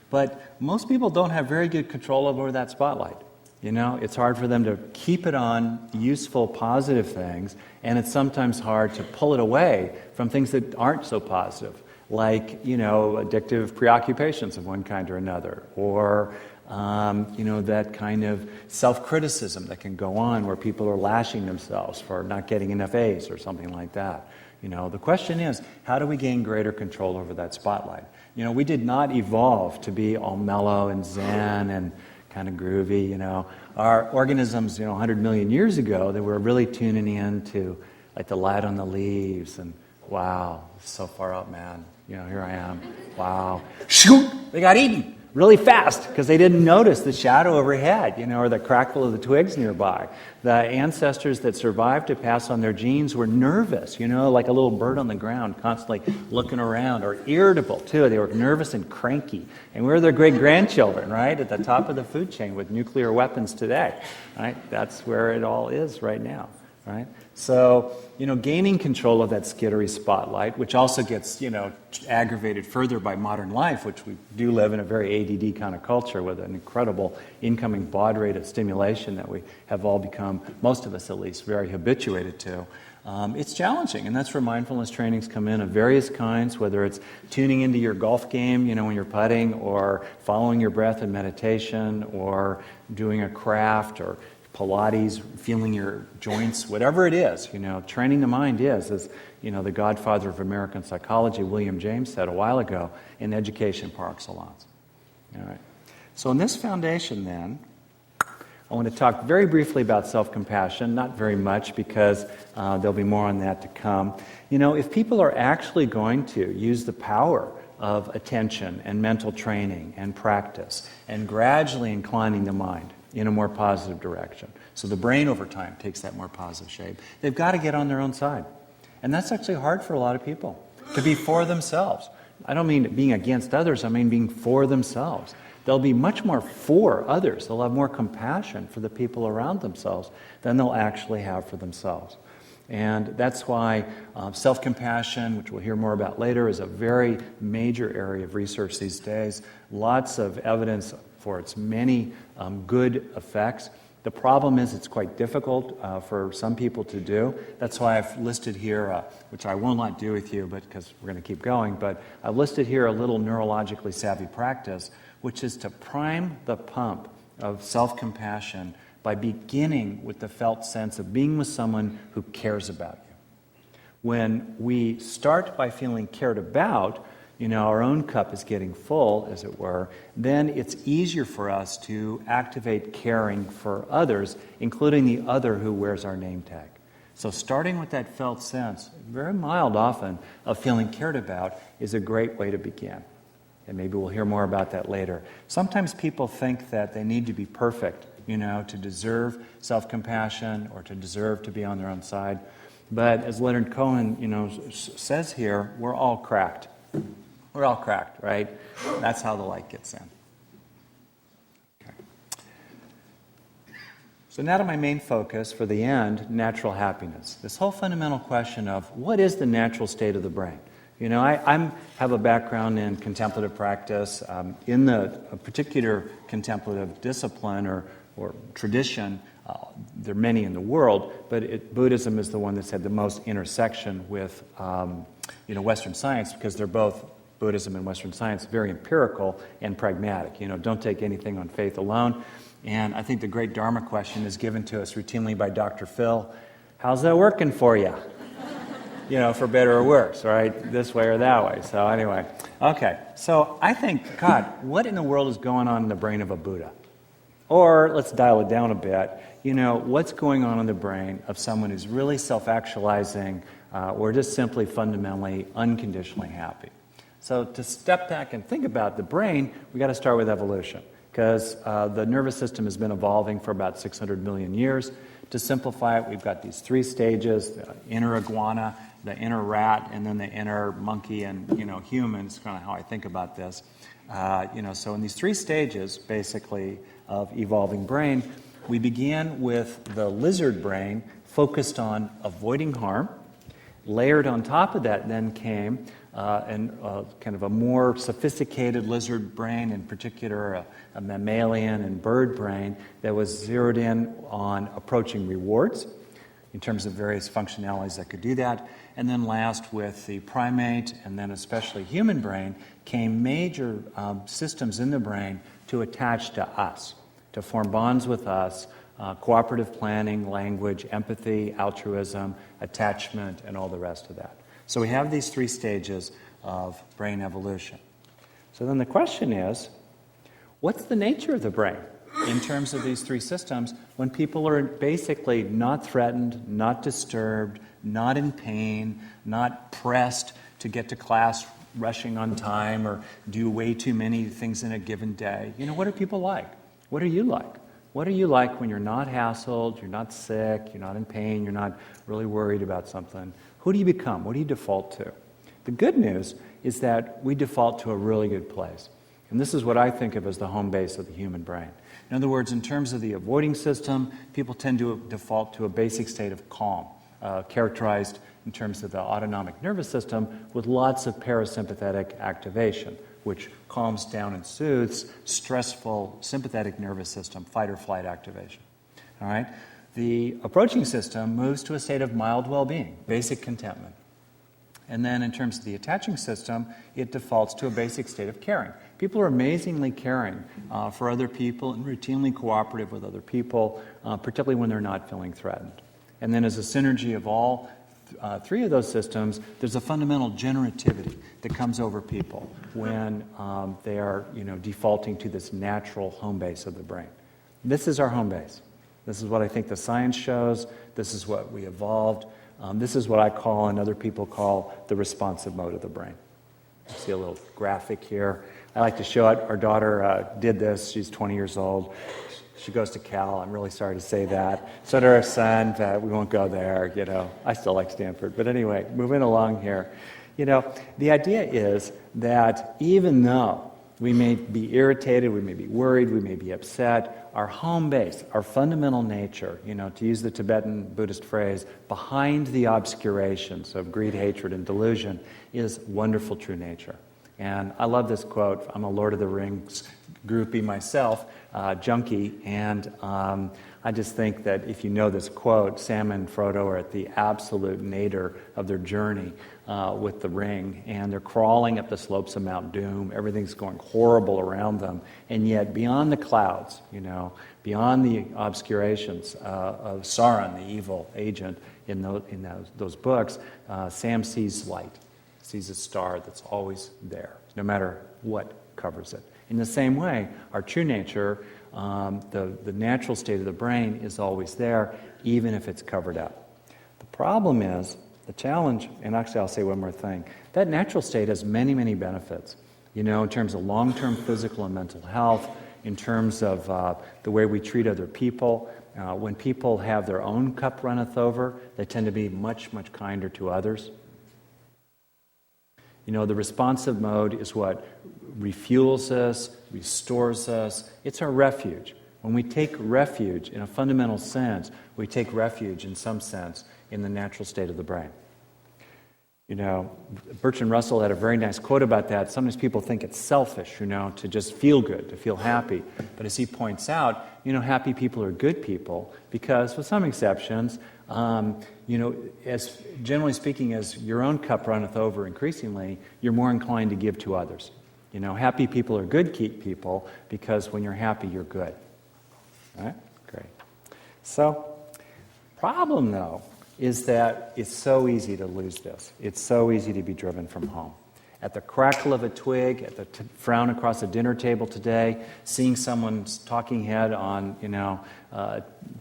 But most people don't have very good control over that spotlight. It's hard for them to keep it on useful, positive things, and it's sometimes hard to pull it away from things that aren't so positive, like, addictive preoccupations of one kind or another, or that kind of self-criticism that can go on where people are lashing themselves for not getting enough A's or something like that. The question is, how do we gain greater control over that spotlight? We did not evolve to be all mellow and zen and kind of groovy. Our organisms, 100 million years ago, they were really tuning in to like the light on the leaves and, wow, so far out, man. Here I am. Wow. Shoot! They got eaten really fast because they didn't notice the shadow overhead, or the crackle of the twigs nearby. The ancestors that survived to pass on their genes were nervous, like a little bird on the ground, constantly looking around, or irritable, too. They were nervous and cranky. And we're their great-grandchildren, right, at the top of the food chain with nuclear weapons today, right? That's where it all is right now, right? So, gaining control of that skittery spotlight, which also gets, aggravated further by modern life, which we do live in a very ADD kind of culture with an incredible incoming baud rate of stimulation that we have all become, most of us at least, very habituated to. It's challenging, and that's where mindfulness trainings come in of various kinds, whether it's tuning into your golf game, when you're putting, or following your breath in meditation, or doing a craft, or Pilates, feeling your joints, whatever it is, training the mind is, as the godfather of American psychology, William James, said a while ago, in education par excellence. All right. So in this foundation, then, I want to talk very briefly about self-compassion, not very much because there'll be more on that to come. If people are actually going to use the power of attention and mental training and practice and gradually inclining the mind in a more positive direction, so the brain over time takes that more positive shape, they've got to get on their own side. And that's actually hard for a lot of people, to be for themselves. I don't mean being against others, I mean being for themselves. They'll be much more for others. They'll have more compassion for the people around themselves than they'll actually have for themselves. And that's why self-compassion, which we'll hear more about later, is a very major area of research these days. Lots of evidence for its many good effects. The problem is it's quite difficult for some people to do. That's why I've listed here, which I will not do with you because we're going to keep going, but I've listed here a little neurologically savvy practice, which is to prime the pump of self-compassion by beginning with the felt sense of being with someone who cares about you. When we start by feeling cared about, our own cup is getting full, as it were, then it's easier for us to activate caring for others, including the other who wears our name tag. So starting with that felt sense, very mild often, of feeling cared about is a great way to begin. And maybe we'll hear more about that later. Sometimes people think that they need to be perfect, to deserve self-compassion or to deserve to be on their own side. But as Leonard Cohen, says here, we're all cracked. We're all cracked, right? That's how the light gets in. Okay. So now to my main focus for the end, natural happiness. This whole fundamental question of what is the natural state of the brain? You know, I have a background in contemplative practice. In a particular contemplative discipline or tradition, there are many in the world, but Buddhism is the one that's had the most intersection with Western science, because they're both, Buddhism and Western science, very empirical and pragmatic. You know, don't take anything on faith alone. And I think the great Dharma question is given to us routinely by Dr. Phil. How's that working for you? You know, for better or worse, right? This way or that way. So anyway, okay. So I think, God, what in the world is going on in the brain of a Buddha? Or let's dial it down a bit. You know, what's going on in the brain of someone who's really self-actualizing or just simply fundamentally, unconditionally happy? So to step back and think about the brain, we got to start with evolution, because the nervous system has been evolving for about 600 million years. To simplify it, we've got these three stages: the inner iguana, the inner rat, and then the inner monkey and human. It's kind of how I think about this. So in these three stages, basically, of evolving brain, we began with the lizard brain focused on avoiding harm. Layered on top of that then came kind of a more sophisticated lizard brain, in particular a mammalian and bird brain that was zeroed in on approaching rewards in terms of various functionalities that could do that. And then last, with the primate and then especially human brain, came major systems in the brain to attach to us, to form bonds with us, cooperative planning, language, empathy, altruism, attachment, and all the rest of that. So we have these three stages of brain evolution. So then the question is, what's the nature of the brain in terms of these three systems when people are basically not threatened, not disturbed, not in pain, not pressed to get to class rushing on time or do way too many things in a given day? You know, what are people like? What are you like? What are you like when you're not hassled, you're not sick, you're not in pain, you're not really worried about something? Who do you become? What do you default to? The good news is that we default to a really good place. And this is what I think of as the home base of the human brain. In other words, in terms of the avoiding system, people tend to default to a basic state of calm, characterized in terms of the autonomic nervous system with lots of parasympathetic activation, which calms down and soothes stressful sympathetic nervous system, fight or flight activation. All right? The approaching system moves to a state of mild well-being, basic contentment. And then in terms of the attaching system, it defaults to a basic state of caring. People are amazingly caring for other people and routinely cooperative with other people, particularly when they're not feeling threatened. And then as a synergy of all three of those systems, there's a fundamental generativity that comes over people when they are defaulting to this natural home base of the brain. This is our home base. This is what I think the science shows. This is what we evolved. This is what I call and other people call the responsive mode of the brain. You see a little graphic here. I like to show it. Our daughter did this. She's 20 years old. She goes to Cal. I'm really sorry to say that. So did our son. We won't go there. I still like Stanford. But anyway, moving along here. The idea is that even though we may be irritated, we may be worried, we may be upset, our home base, our fundamental nature, to use the Tibetan Buddhist phrase, behind the obscurations of greed, hatred, and delusion is wonderful true nature. And I love this quote. I'm a Lord of the Rings groupie myself, junkie, and I just think that if you know this quote, Sam and Frodo are at the absolute nadir of their journey with the ring, and they're crawling up the slopes of Mount Doom. Everything's going horrible around them, and yet beyond the clouds, beyond the obscurations of Sauron, the evil agent in those books, Sam sees light, sees a star that's always there, no matter what covers it. In the same way, our true nature, the natural state of the brain is always there, even if it's covered up. The problem is, the challenge, and actually I'll say one more thing, that natural state has many, many benefits, in terms of long-term physical and mental health, in terms of the way we treat other people. When people have their own cup runneth over, they tend to be much, much kinder to others. The responsive mode is what refuels us, restores us. It's our refuge. When we take refuge in a fundamental sense, we take refuge in some sense in the natural state of the brain. Bertrand Russell had a very nice quote about that. Sometimes people think it's selfish, to just feel good, to feel happy. But as he points out, happy people are good people because, with some exceptions, as generally speaking, as your own cup runneth over increasingly, you're more inclined to give to others. Happy people are good people because when you're happy, you're good. All right? Great. So, problem though, is that it's so easy to lose this. It's so easy to be driven from home. At the crackle of a twig, at the frown across a dinner table today, seeing someone's talking head on,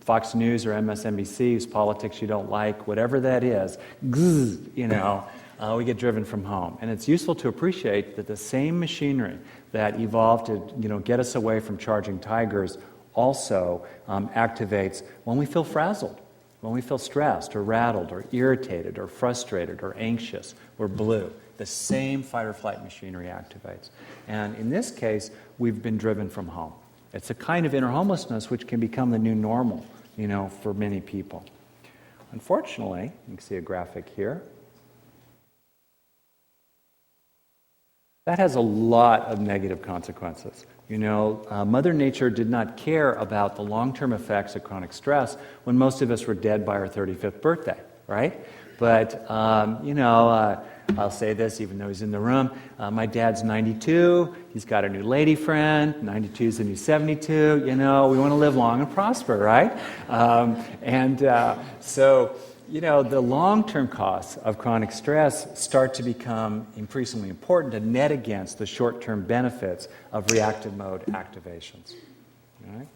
Fox News or MSNBC, whose politics you don't like, whatever that is, we get driven from home. And it's useful to appreciate that the same machinery that evolved to, get us away from charging tigers also activates when we feel frazzled. When we feel stressed or rattled or irritated or frustrated or anxious or blue, the same fight or flight machinery activates. And in this case, we've been driven from home. It's a kind of inner homelessness which can become the new normal, for many people. Unfortunately, you can see a graphic here. That has a lot of negative consequences. Mother Nature did not care about the long-term effects of chronic stress when most of us were dead by our 35th birthday, right? But, I'll say this even though he's in the room. My dad's 92. He's got a new lady friend. 92 is the new 72. We want to live long and prosper, right? So the long-term costs of chronic stress start to become increasingly important to net against the short-term benefits of reactive mode activations. All right?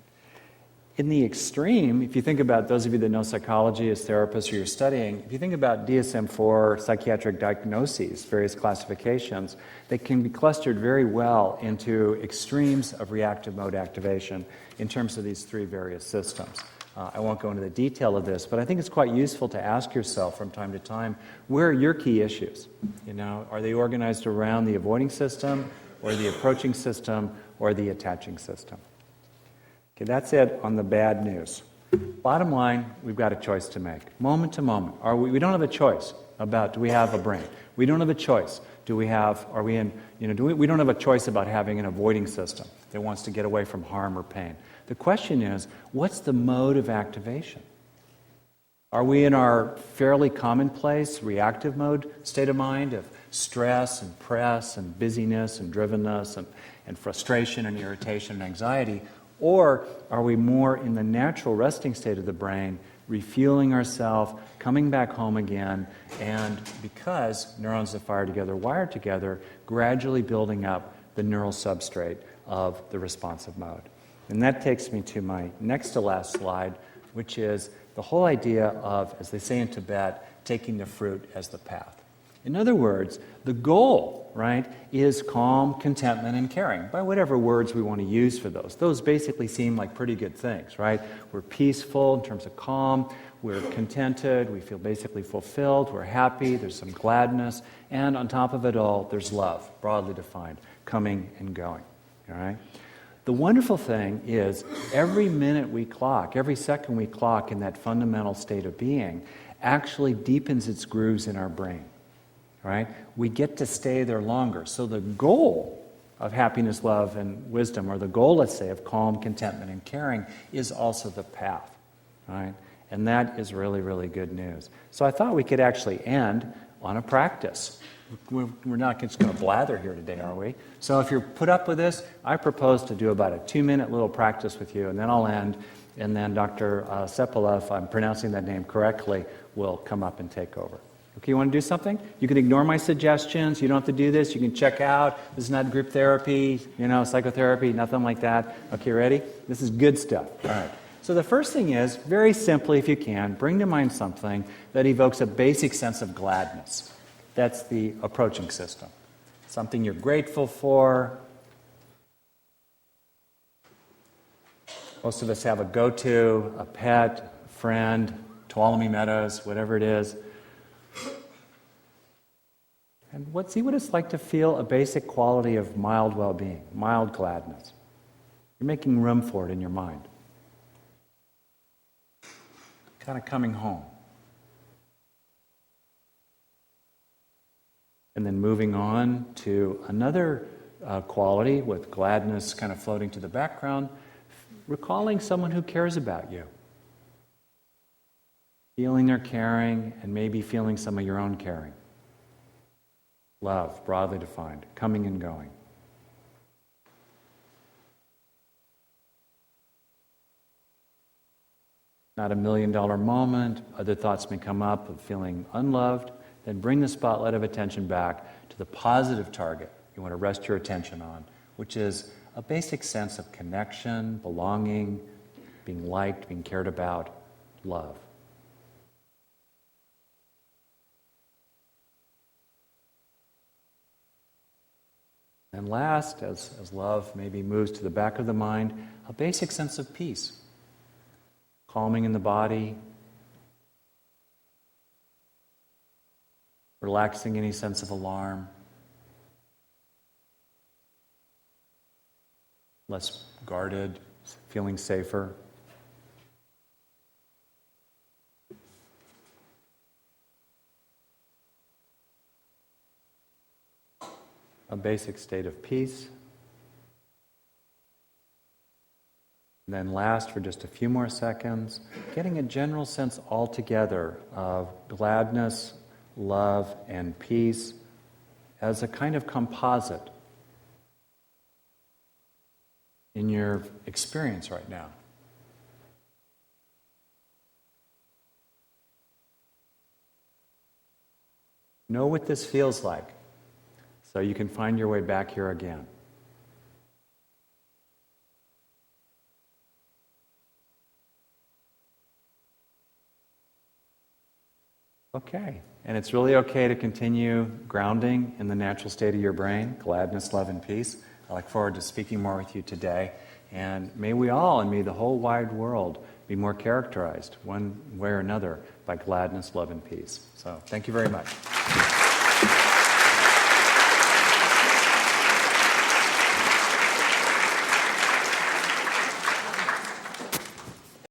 In the extreme, if you think about those of you that know psychology as therapists or you're studying, if you think about DSM-4 psychiatric diagnoses, various classifications, they can be clustered very well into extremes of reactive mode activation in terms of these three various systems. I won't go into the detail of this, but I think it's quite useful to ask yourself from time to time, where are your key issues? Are they organized around the avoiding system, or the approaching system, or the attaching system? Okay, that's it on the bad news. Bottom line, we've got a choice to make. Moment to moment. We don't have a choice about, do we have a brain? We don't have a choice. We don't have a choice about having an avoiding system that wants to get away from harm or pain. The question is, what's the mode of activation? Are we in our fairly commonplace reactive mode state of mind of stress and press and busyness and drivenness and frustration and irritation and anxiety? Or are we more in the natural resting state of the brain, refueling ourselves, coming back home again, and because neurons that fire together wire together, gradually building up the neural substrate of the responsive mode? And that takes me to my next to last slide, which is the whole idea of, as they say in Tibet, taking the fruit as the path. In other words, the goal, right, is calm, contentment, and caring, by whatever words we want to use for those. Those basically seem like pretty good things, right? We're peaceful in terms of calm, we're contented, we feel basically fulfilled, we're happy, there's some gladness, and on top of it all, there's love, broadly defined, coming and going, all right? The wonderful thing is every minute we clock, every second we clock in that fundamental state of being actually deepens its grooves in our brain, right? We get to stay there longer. So the goal of happiness, love, and wisdom, or the goal, let's say, of calm, contentment, and caring is also the path, right? And that is really, really good news. So I thought we could actually end on a practice. We're not just going to blather here today, are we? So if you're put up with this, I propose to do about a 2-minute little practice with you, and then I'll end, and then Dr. Seppala, if I'm pronouncing that name correctly, will come up and take over. Okay, you want to do something? You can ignore my suggestions. You don't have to do this. You can check out. This is not group therapy, psychotherapy, nothing like that. Okay, ready? This is good stuff. All right. So the first thing is, very simply, if you can, bring to mind something that evokes a basic sense of gladness. That's the approaching system. Something you're grateful for. Most of us have a go-to, a pet, a friend, Tuolumne Meadows, whatever it is. And see what it's like to feel a basic quality of mild well-being, mild gladness. You're making room for it in your mind. Kind of coming home. And then moving on to another quality with gladness kind of floating to the background, recalling someone who cares about you. Feeling their caring and maybe feeling some of your own caring. Love, broadly defined, coming and going. Not a $1 million moment, other thoughts may come up of feeling unloved, then bring the spotlight of attention back to the positive target you want to rest your attention on, which is a basic sense of connection, belonging, being liked, being cared about, love. And last, as love maybe moves to the back of the mind, a basic sense of peace. Calming in the body, relaxing any sense of alarm, less guarded, feeling safer. A basic state of peace. And then last, for just a few more seconds, getting a general sense altogether of gladness, love, and peace as a kind of composite in your experience right now. Know what this feels like so you can find your way back here again. Okay, and it's really okay to continue grounding in the natural state of your brain, gladness, love, and peace. I look forward to speaking more with you today, and may we all, and may the whole wide world, be more characterized, one way or another, by gladness, love, and peace. So, thank you very much.